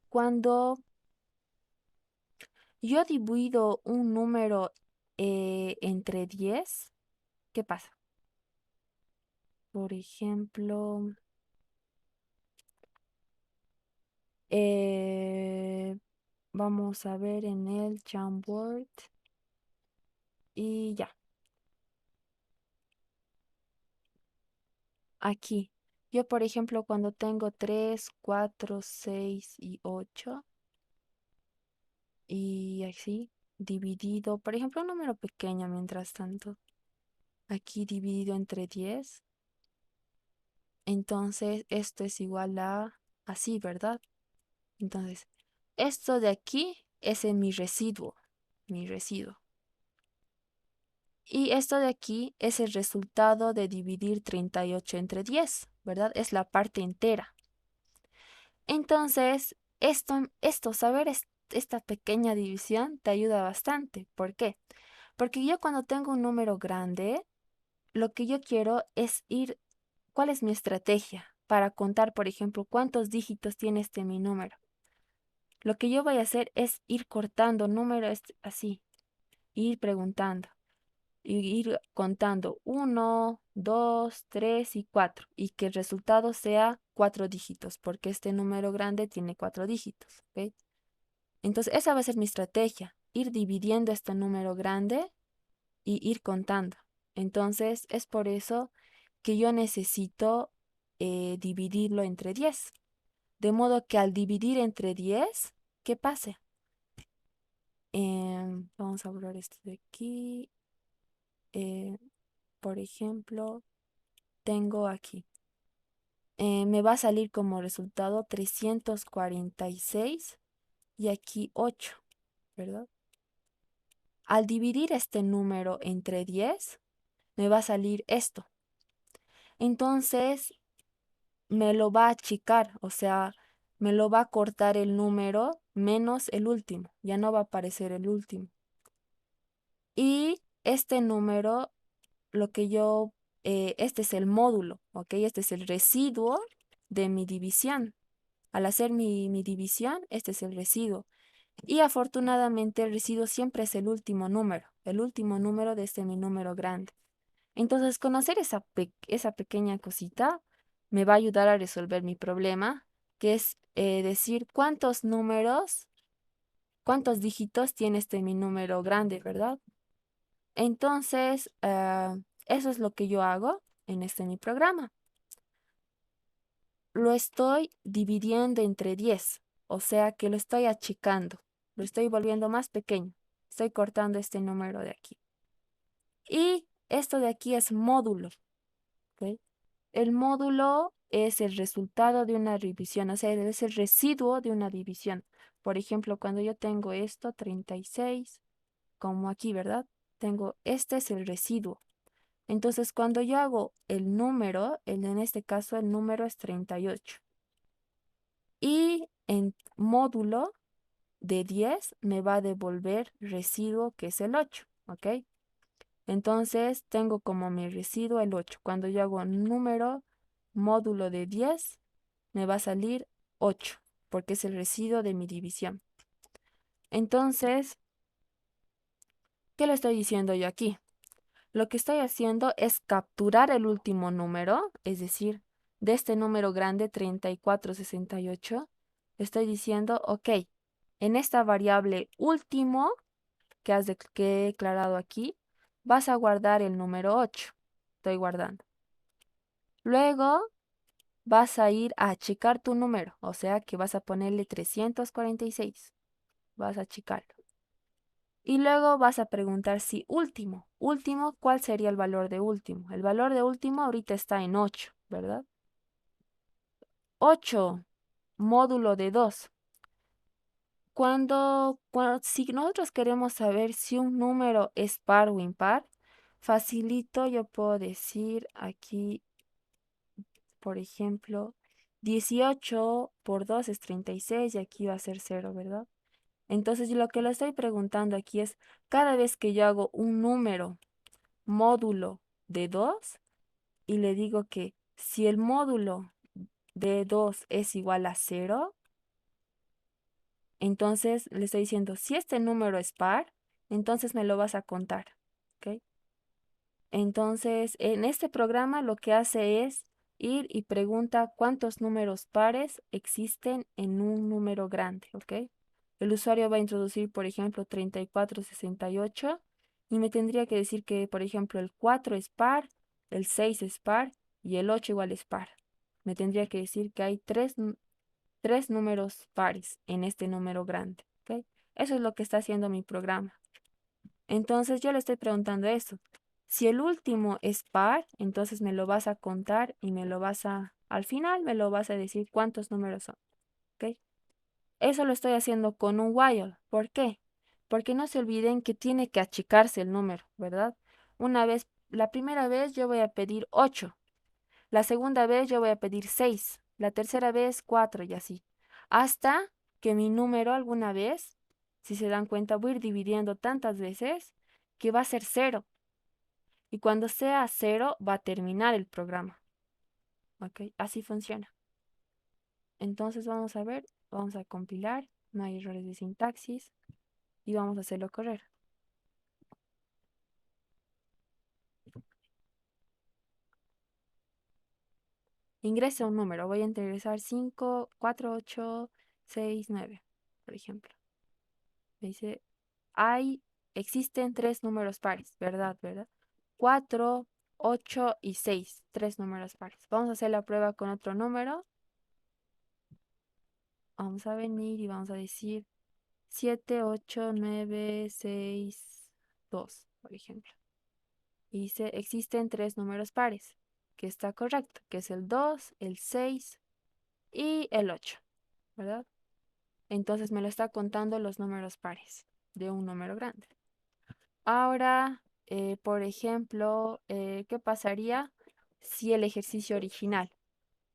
Cuando yo divido un número entre 10, ¿qué pasa? Por ejemplo, eh, vamos a ver en el Jamboard y ya. Aquí, yo por ejemplo cuando tengo 3, 4, 6 y 8 y así dividido, por ejemplo un número pequeño mientras tanto, aquí dividido entre 10, entonces esto es igual a así, ¿verdad? Entonces, esto de aquí es en mi residuo. mi residuo. Y esto de aquí es el resultado de dividir 38 entre 10, ¿verdad? Es la parte entera. Entonces, saber esta pequeña división te ayuda bastante. ¿Por qué? Porque yo cuando tengo un número grande, lo que yo quiero es ¿cuál es mi estrategia para contar, por ejemplo, cuántos dígitos tiene mi número? Lo que yo voy a hacer es ir cortando números así, ir preguntando y ir contando 1, 2, 3 y 4 y que el resultado sea 4 dígitos, porque este número grande tiene 4 dígitos, ¿ok? Entonces, esa va a ser mi estrategia, ir dividiendo este número grande y ir contando. Entonces, es por eso que yo necesito dividirlo entre 10. De modo que al dividir entre 10, ¿qué pase? Vamos a borrar esto de aquí. Eh, por ejemplo, tengo aquí. Me va a salir como resultado 346 y aquí 8, ¿verdad? Al dividir este número entre 10, me va a salir esto. Entonces, me lo va a achicar, o sea, me lo va a cortar el número menos el último. Ya no va a aparecer el último. Y este número, este es el módulo, ¿ok? Este es el residuo de mi división. Al hacer mi división, este es el residuo. Y afortunadamente el residuo siempre es el último número de mi número grande. Entonces, conocer esa pequeña cosita me va a ayudar a resolver mi problema, que es decir cuántos dígitos tiene mi número grande, ¿verdad? Entonces, eso es lo que yo hago en mi programa. Lo estoy dividiendo entre 10, o sea que lo estoy achicando, lo estoy volviendo más pequeño. Estoy cortando este número de aquí. Y esto de aquí es módulo, ¿ok? El módulo es el resultado de una división, o sea, es el residuo de una división. Por ejemplo, cuando yo tengo esto, 36, como aquí, ¿verdad? Este es el residuo. Entonces, cuando yo hago el número, en este caso el número es 38. Y en módulo de 10 me va a devolver residuo que es el 8, ¿ok? Entonces tengo como mi residuo el 8. Cuando yo hago número módulo de 10, me va a salir 8, porque es el residuo de mi división. Entonces, ¿qué le estoy diciendo yo aquí? Lo que estoy haciendo es capturar el último número, es decir, de este número grande 3468, estoy diciendo, ok, en esta variable último que he declarado aquí, vas a guardar el número 8. Estoy guardando. Luego vas a ir a achicar tu número, o sea que vas a ponerle 346. Vas a achicarlo. Y luego vas a preguntar si último. Último, ¿cuál sería el valor de último? El valor de último ahorita está en 8, ¿verdad? 8, módulo de 2. Si nosotros queremos saber si un número es par o impar, facilito, yo puedo decir aquí, por ejemplo, 18 por 2 es 36 y aquí va a ser 0, ¿verdad? Entonces, lo que le estoy preguntando aquí es, cada vez que yo hago un número módulo de 2 y le digo que si el módulo de 2 es igual a 0, entonces le estoy diciendo, si este número es par, entonces me lo vas a contar, ¿ok? Entonces, en este programa lo que hace es ir y pregunta cuántos números pares existen en un número grande, ¿ok? El usuario va a introducir, por ejemplo, 3468 y me tendría que decir que, por ejemplo, el 4 es par, el 6 es par y el 8 igual es par. Me tendría que decir que hay tres números pares en este número grande, ¿ok? Eso es lo que está haciendo mi programa. Entonces yo le estoy preguntando eso. Si el último es par, entonces me lo vas a contar y al final me lo vas a decir cuántos números son, ¿ok? Eso lo estoy haciendo con un while. ¿Por qué? porque no se olviden que tiene que achicarse el número, ¿verdad? Una vez, la primera vez yo voy a pedir 8, la segunda vez yo voy a pedir 6, la tercera vez 4 y así. Hasta que mi número alguna vez, si se dan cuenta, voy a ir dividiendo tantas veces que va a ser 0. Y cuando sea 0 va a terminar el programa. ¿Ok? Así funciona. Entonces vamos a ver, vamos a compilar, no hay errores de sintaxis y vamos a hacerlo correr. Ingresa un número, voy a ingresar 5, 4, 8, 6, 9, por ejemplo. Me dice, existen tres números pares, ¿verdad? ¿Verdad? 4, 8 y 6, tres números pares. Vamos a hacer la prueba con otro número. Vamos a venir y vamos a decir 7, 8, 9, 6, 2, por ejemplo. Y dice, existen tres números pares, que está correcto, que es el 2, el 6 y el 8, ¿verdad? Entonces me lo está contando los números pares de un número grande. Ahora, por ejemplo, ¿qué pasaría si el ejercicio original?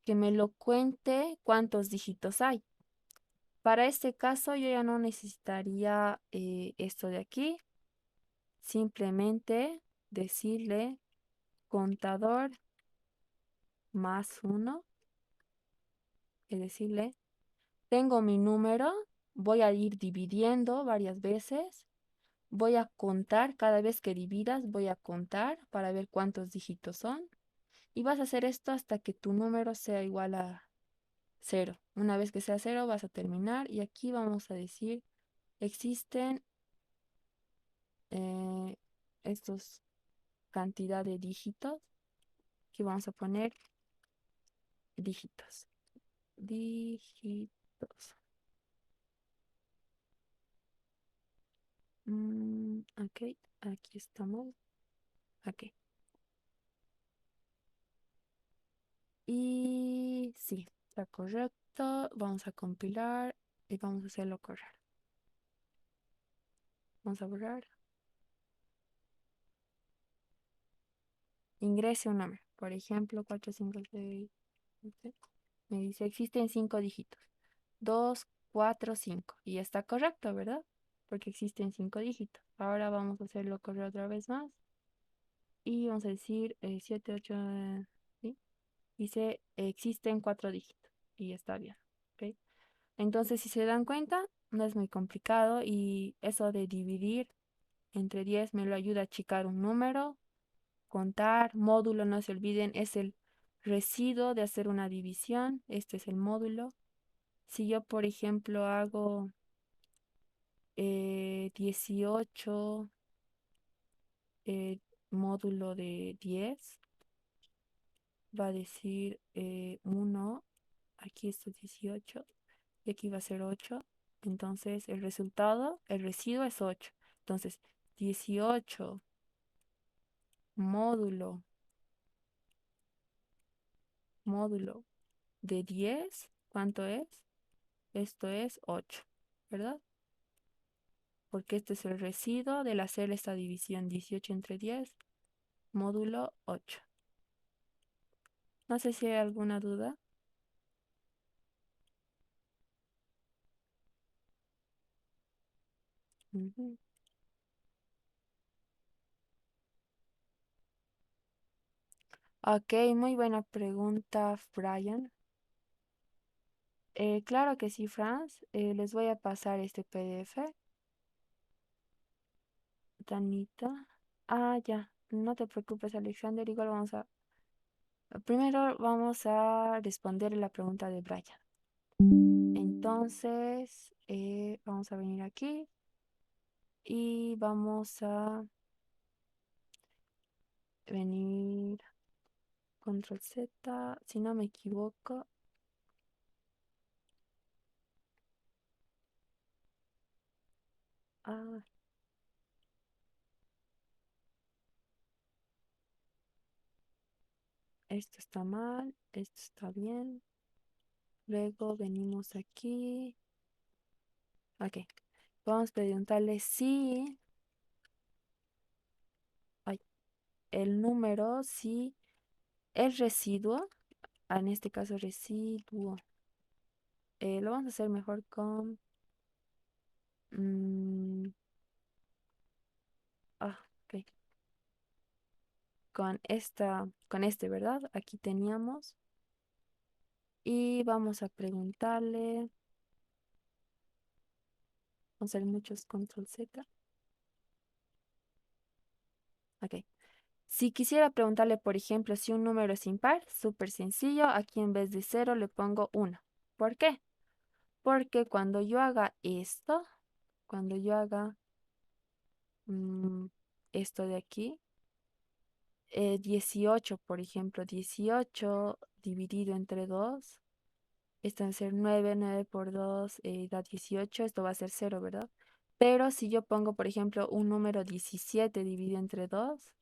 Que me lo cuente cuántos dígitos hay. Para este caso yo ya no necesitaría esto de aquí. Simplemente decirle contador más uno, es decirle, tengo mi número, voy a ir dividiendo varias veces, voy a contar, cada vez que dividas, voy a contar para ver cuántos dígitos son. Y vas a hacer esto hasta que tu número sea igual a 0. Una vez que sea 0, vas a terminar. Y aquí vamos a decir, existen eh, estos cantidad de dígitos. Aquí vamos a poner dígitos. Dígitos. Ok, aquí estamos. Ok. Y sí, está correcto. Vamos a compilar y vamos a hacerlo correr. Vamos a borrar. Ingrese un número. Por ejemplo, 4, 5, 6. Me dice, existen 5 dígitos. 2, 4, 5. Y está correcto, ¿verdad? Porque existen 5 dígitos. Ahora vamos a hacerlo correr otra vez más. Y vamos a decir 7, 8, ¿sí? Dice, existen 4 dígitos. Y está bien. ¿Ok? Entonces, si se dan cuenta, no es muy complicado. Y eso de dividir entre 10 me lo ayuda a achicar un número. Contar, módulo, no se olviden, es el residuo de hacer una división. Este es el módulo. Si yo, por ejemplo, hago 18 módulo de 10, va a decir 1, aquí está 18 y aquí va a ser 8. Entonces el resultado, el residuo es 8. Entonces 18 módulo, módulo de 10, ¿cuánto es? Esto es 8, ¿verdad? Porque este es el residuo del hacer esta división 18 entre 10, módulo 8. No sé si hay alguna duda. Ujú. Ok, muy buena pregunta, Brian. Claro que sí, Franz. Les voy a pasar este PDF. Danita. Ah, ya. No te preocupes, Alexander. Igual vamos a... Primero vamos a responder la pregunta de Brian. Entonces, vamos a venir aquí y vamos a venir control Z, si no me equivoco. Ah, esto está mal, esto está bien. Luego venimos aquí. Ok. Vamos a preguntarle si ay, el número, si el residuo, en este caso residuo, lo vamos a hacer mejor con, mm, ok, con este, ¿verdad? Aquí teníamos. Y vamos a preguntarle, vamos a hacer muchos control Z. Ok. Si quisiera preguntarle, por ejemplo, si un número es impar, súper sencillo, aquí en vez de cero le pongo uno. ¿Por qué? Porque cuando yo haga esto, cuando yo haga mm, esto de aquí, 18, por ejemplo, 18 dividido entre 2, esto va a ser 9, 9 por 2 da 18, esto va a ser cero, ¿verdad? Pero si yo pongo, por ejemplo, un número 17 dividido entre 2,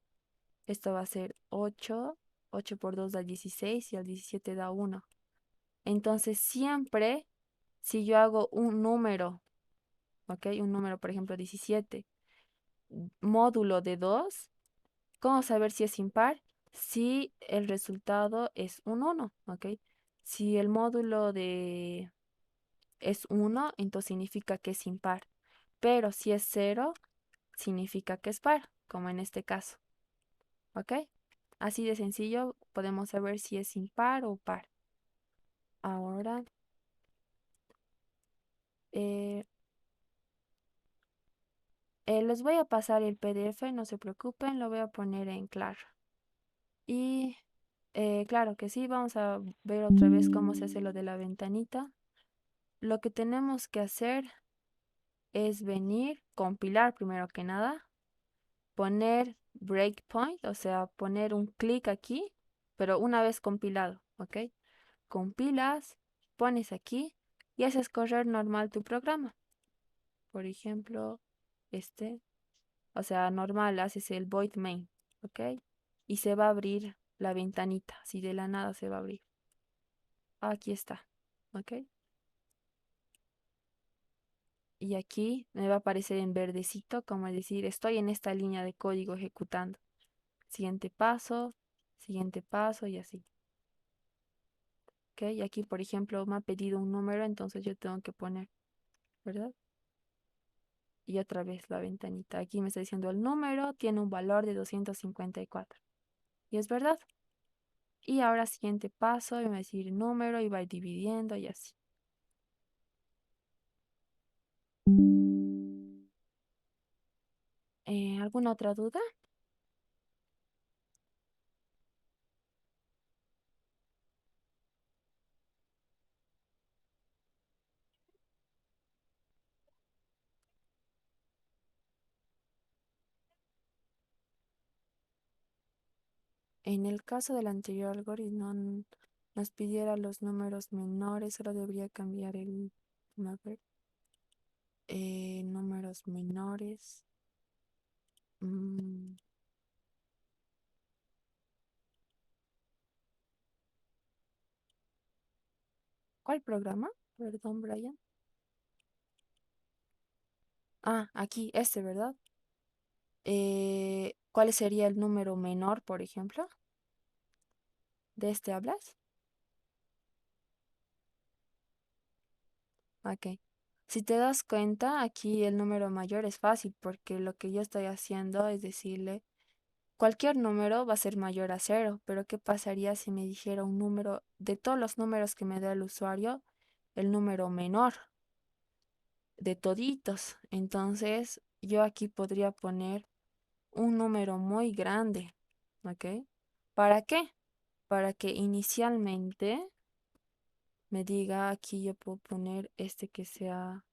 esto va a ser 8, 8 por 2 da 16 y el 17 da 1. Entonces siempre, si yo hago un número, ¿ok? Un número, por ejemplo, 17, módulo de 2, ¿cómo saber si es impar? Si el resultado es un 1, ¿ok? Si el módulo de es 1, entonces significa que es impar. Pero si es cero, significa que es par, como en este caso, ¿ok? Así de sencillo podemos saber si es impar o par. Ahora, eh, les voy a pasar el PDF, no se preocupen, lo voy a poner en claro. Y claro que sí, vamos a ver otra vez cómo se hace lo de la ventanita. Lo que tenemos que hacer es venir, compilar primero que nada, poner breakpoint, o sea, poner un clic aquí, pero una vez compilado, ¿ok? Compilas, pones aquí y haces correr normal tu programa. Por ejemplo, este, o sea, normal, haces el void main, ¿ok? Y se va a abrir la ventanita, si de la nada se va a abrir. Aquí está, ¿ok? Y aquí me va a aparecer en verdecito, como decir, estoy en esta línea de código ejecutando. Siguiente paso y así. ¿Ok? Y aquí, por ejemplo, me ha pedido un número, entonces yo tengo que poner, ¿verdad? Y otra vez la ventanita. Aquí me está diciendo el número tiene un valor de 254. Y es verdad. Y ahora siguiente paso, y me va a decir número y va a ir dividiendo y así. ¿Alguna otra duda? En el caso del anterior algoritmo nos pidiera los números menores, solo debería cambiar a ver, números menores. mm, ¿Cuál programa? Perdón, Brian. Ah, aquí, este, ¿verdad? ¿Cuál sería el número menor, por ejemplo? ¿De este hablas? Ok. Si te das cuenta, aquí el número mayor es fácil porque lo que yo estoy haciendo es decirle, cualquier número va a ser mayor a cero, pero ¿qué pasaría si me dijera un número de todos los números que me da el usuario, el número menor de toditos? Entonces, yo aquí podría poner un número muy grande, ¿ok? ¿Para qué? Para que inicialmente me diga, aquí yo puedo poner este que sea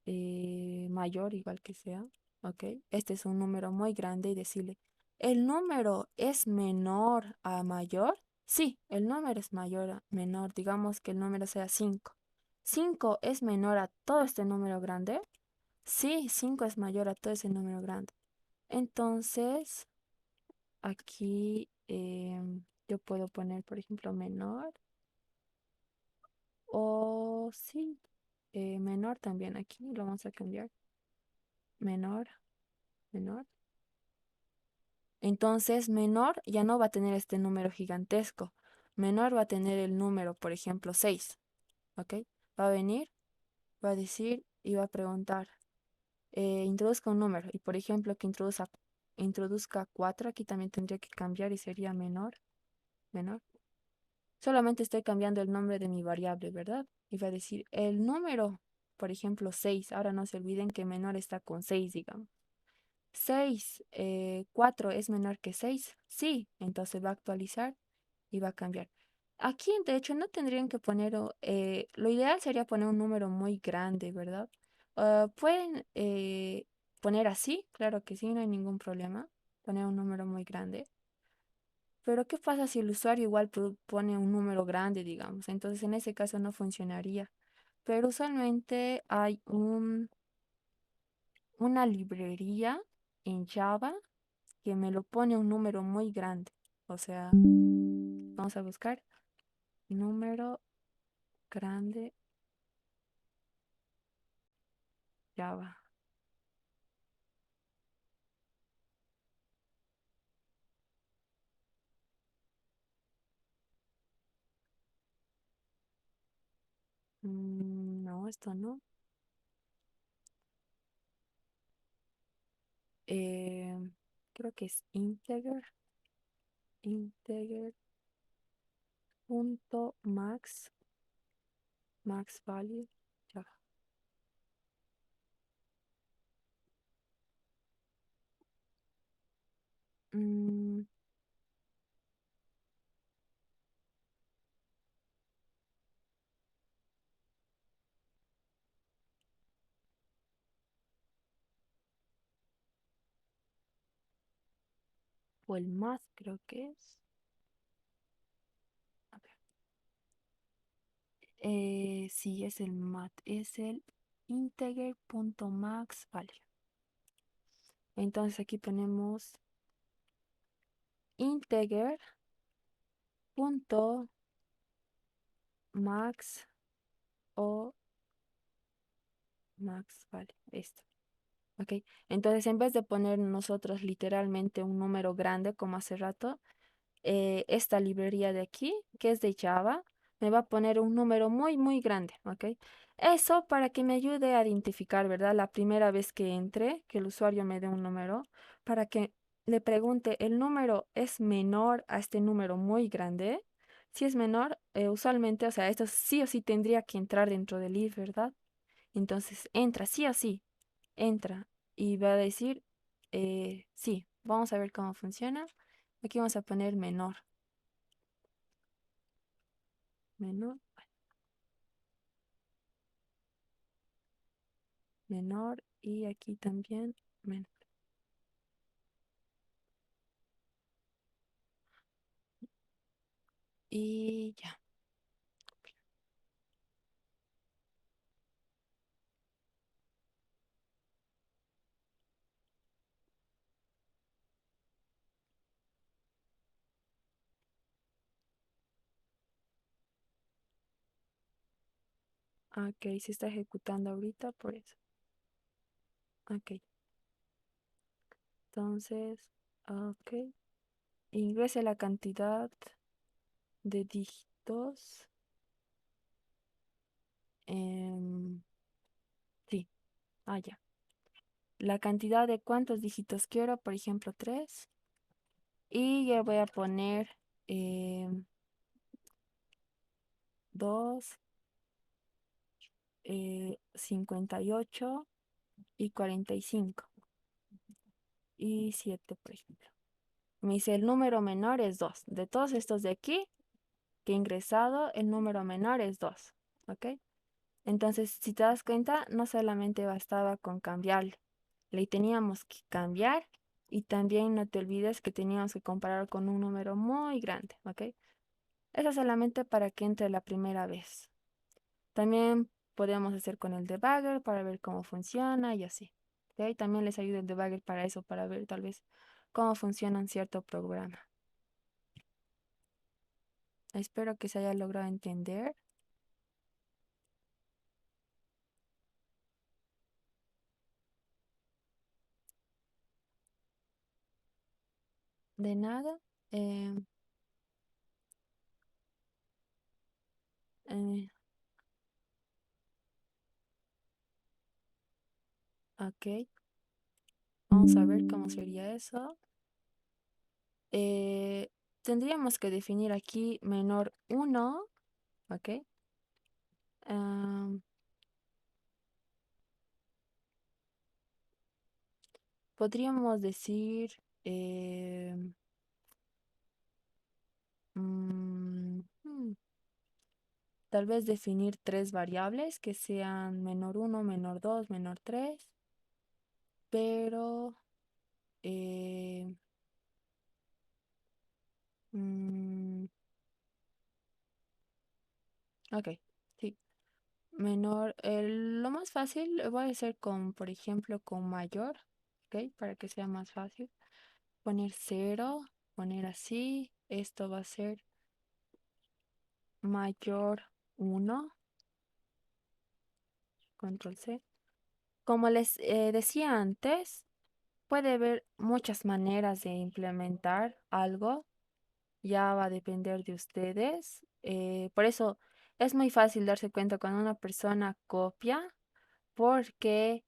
mayor, igual que sea, ¿ok? Este es un número muy grande y decirle, ¿el número es menor a mayor? Sí, el número es mayor a menor, digamos que el número sea 5. ¿5 es menor a todo este número grande? Sí, 5 es mayor a todo ese número grande. Entonces, aquí yo puedo poner, por ejemplo, menor o sí. menor también aquí, lo vamos a cambiar. Menor, menor. Entonces, menor ya no va a tener este número gigantesco. Menor va a tener el número, por ejemplo, 6. ¿Ok? Va a venir, va a decir y va a preguntar, introduzca un número. Y por ejemplo, que introduzca 4, aquí también tendría que cambiar y sería menor, menor. Solamente estoy cambiando el nombre de mi variable, ¿verdad? Y va a decir el número, por ejemplo, 6. Ahora no se olviden que menor está con 6, digamos. 6, 4 es menor que 6. Sí, entonces va a actualizar y va a cambiar. Aquí, de hecho, no tendrían que poner, lo ideal sería poner un número muy grande, ¿verdad? Pueden poner así, claro que sí, no hay ningún problema, poner un número muy grande. Pero ¿qué pasa si el usuario igual pone un número grande, digamos? Entonces en ese caso no funcionaría. Pero usualmente hay una librería en Java que me lo pone un número muy grande. O sea, vamos a buscar número grande Java. No, esto no. Eh, Creo que es integer punto max value. Java. Mm, o el más creo que es. A ver. Sí, es el mat, es el integer.maxValue. Entonces aquí ponemos integer.max o max value. Esto. ¿Ok? Entonces en vez de poner nosotros literalmente un número grande como hace rato, esta librería de aquí, que es de Java, me va a poner un número muy, muy grande, ¿ok? Eso para que me ayude a identificar, ¿verdad? La primera vez que entre, que el usuario me dé un número, para que le pregunte, ¿el número es menor a este número muy grande? Si es menor, usualmente, o sea, esto sí o sí tendría que entrar dentro del if, ¿verdad? Entonces entra, sí o sí, entra y va a decir, sí, vamos a ver cómo funciona. Aquí vamos a poner menor, menor, menor y aquí también menor. Y ya, ok, se está ejecutando ahorita por eso. Ok, entonces, ok, ingrese la cantidad de dígitos. Sí, ya. La cantidad de cuántos dígitos quiero, por ejemplo, 3. Y ya voy a poner 2, 58 y 45 y 7, por ejemplo. Me dice el número menor es 2. De todos estos de aquí que he ingresado, el número menor es 2. ¿Ok? Entonces, si te das cuenta, no solamente bastaba con cambiarle, le teníamos que cambiar y también no te olvides que teníamos que comparar con un número muy grande. ¿Ok? Eso solamente para que entre la primera vez. También podemos hacer con el debugger para ver cómo funciona y así. ¿Ok? También les ayuda el debugger para eso, para ver tal vez cómo funciona un cierto programa. Espero que se haya logrado entender. De nada. Eh, eh, ok. Vamos a ver cómo sería eso. Eh, Tendríamos que definir aquí menor uno. Ok. Am, Podríamos decir, mm, hmm, tal vez definir tres variables que sean menor uno, menor 2, menor 3, pero, eh, mm, ok, sí, menor, lo más fácil lo voy a hacer con, por ejemplo, con mayor, ok, para que sea más fácil. Poner cero, poner así, esto va a ser mayor uno, control C. Como les decía antes, puede haber muchas maneras de implementar algo, ya va a depender de ustedes. Por eso es muy fácil darse cuenta cuando una persona copia, porque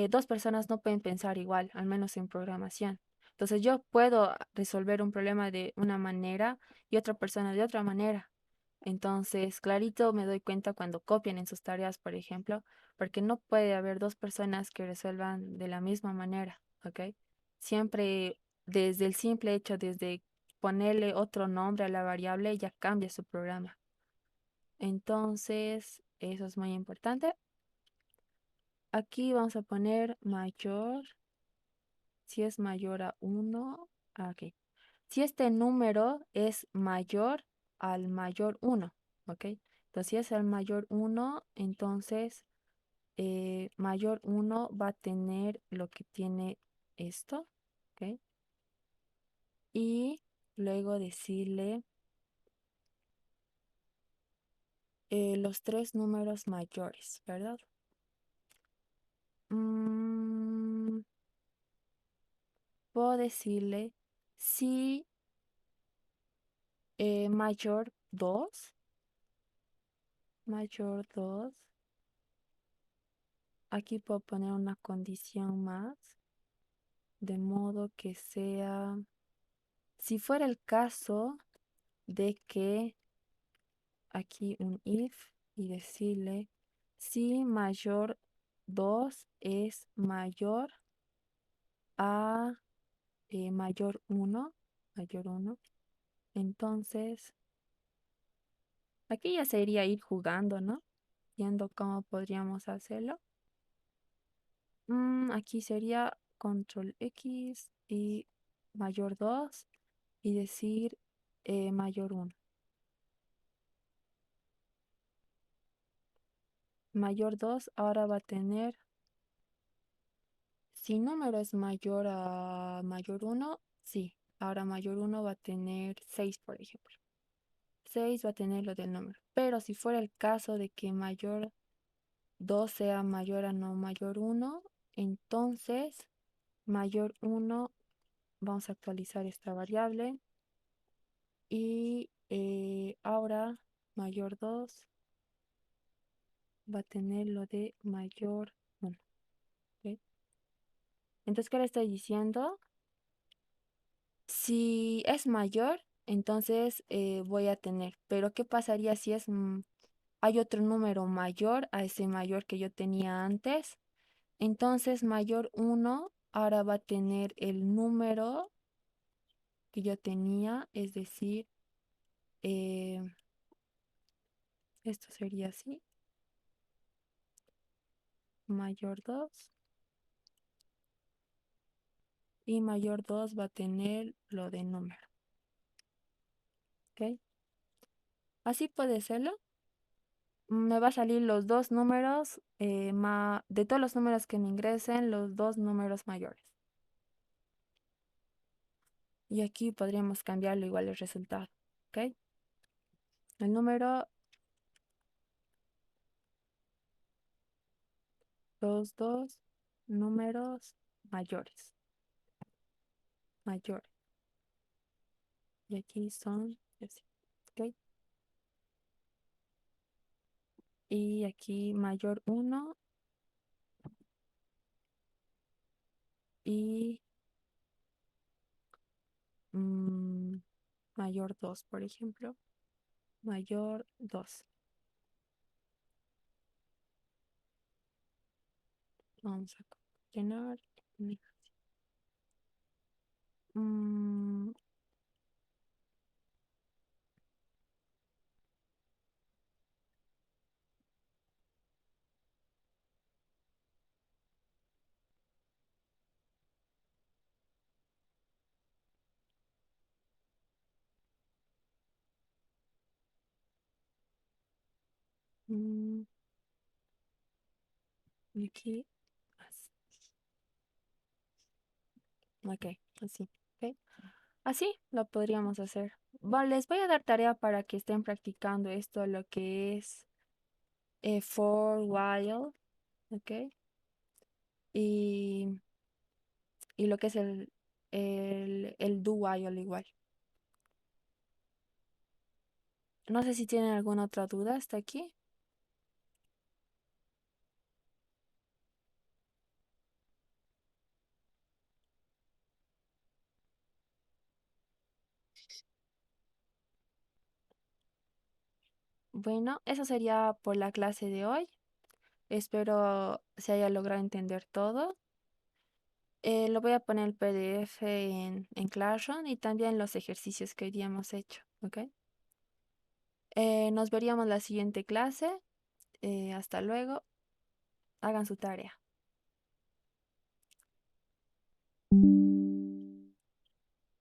dos personas no pueden pensar igual, al menos en programación. Entonces yo puedo resolver un problema de una manera y otra persona de otra manera. Entonces, clarito me doy cuenta cuando copian en sus tareas, por ejemplo, porque no puede haber dos personas que resuelvan de la misma manera, ¿ok? Siempre desde el simple hecho, desde ponerle otro nombre a la variable, ya cambia su programa. Entonces, eso es muy importante. Aquí vamos a poner mayor, si es mayor a uno. Ok. Si este número es mayor al mayor uno, ¿ok? Entonces, si es el mayor uno, entonces mayor uno va a tener lo que tiene esto, ¿ok? Y luego decirle los tres números mayores, ¿verdad? Mm, Puedo decirle si mayor 2, mayor 2. Aquí puedo poner una condición más, de modo que sea, si fuera el caso de que aquí un if y decirle si mayor 2 es mayor a mayor uno, entonces aquí ya sería ir jugando, ¿no? Viendo cómo podríamos hacerlo. Aquí sería control X y mayor 2 y decir mayor uno. Mayor 2 ahora va a tener, si número es mayor a mayor uno, sí, ahora mayor uno va a tener 6, por ejemplo. 6 va a tener lo del número. Pero si fuera el caso de que mayor 2 sea mayor a no mayor uno, entonces mayor uno, vamos a actualizar esta variable. Y ahora mayor 2 va a tener lo de mayor 1. ¿Ok? Entonces, ¿qué le estoy diciendo? Si es mayor, entonces voy a tener. Pero ¿qué pasaría si es, hay otro número mayor a ese mayor que yo tenía antes? Entonces, mayor uno ahora va a tener el número que yo tenía, es decir, eh, esto sería así, mayor 2 y mayor 2 va a tener lo de número. ¿Ok? Así puede serlo. Me va a salir los dos números, de todos los números que me ingresen, los dos números mayores. Y aquí podríamos cambiarlo igual el resultado. ¿Ok? El número, los dos números mayores. Mayores. Y aquí son, así, ¿ok? Y aquí mayor uno y mm, mayor 2 por ejemplo. Mayor 2. Vamos a llenar. Mm, mm, y aquí, así. Ok, así. Ok. Así lo podríamos hacer. Vale, les voy a dar tarea para que estén practicando esto, lo que es for while, ¿ok? Y, y lo que es el do while igual. No sé si tienen alguna otra duda hasta aquí. Bueno, eso sería por la clase de hoy. Espero se haya logrado entender todo. Lo voy a poner el PDF en Classroom y también los ejercicios que hoy día hemos hecho, ¿ok? Nos veríamos la siguiente clase. Hasta luego. Hagan su tarea.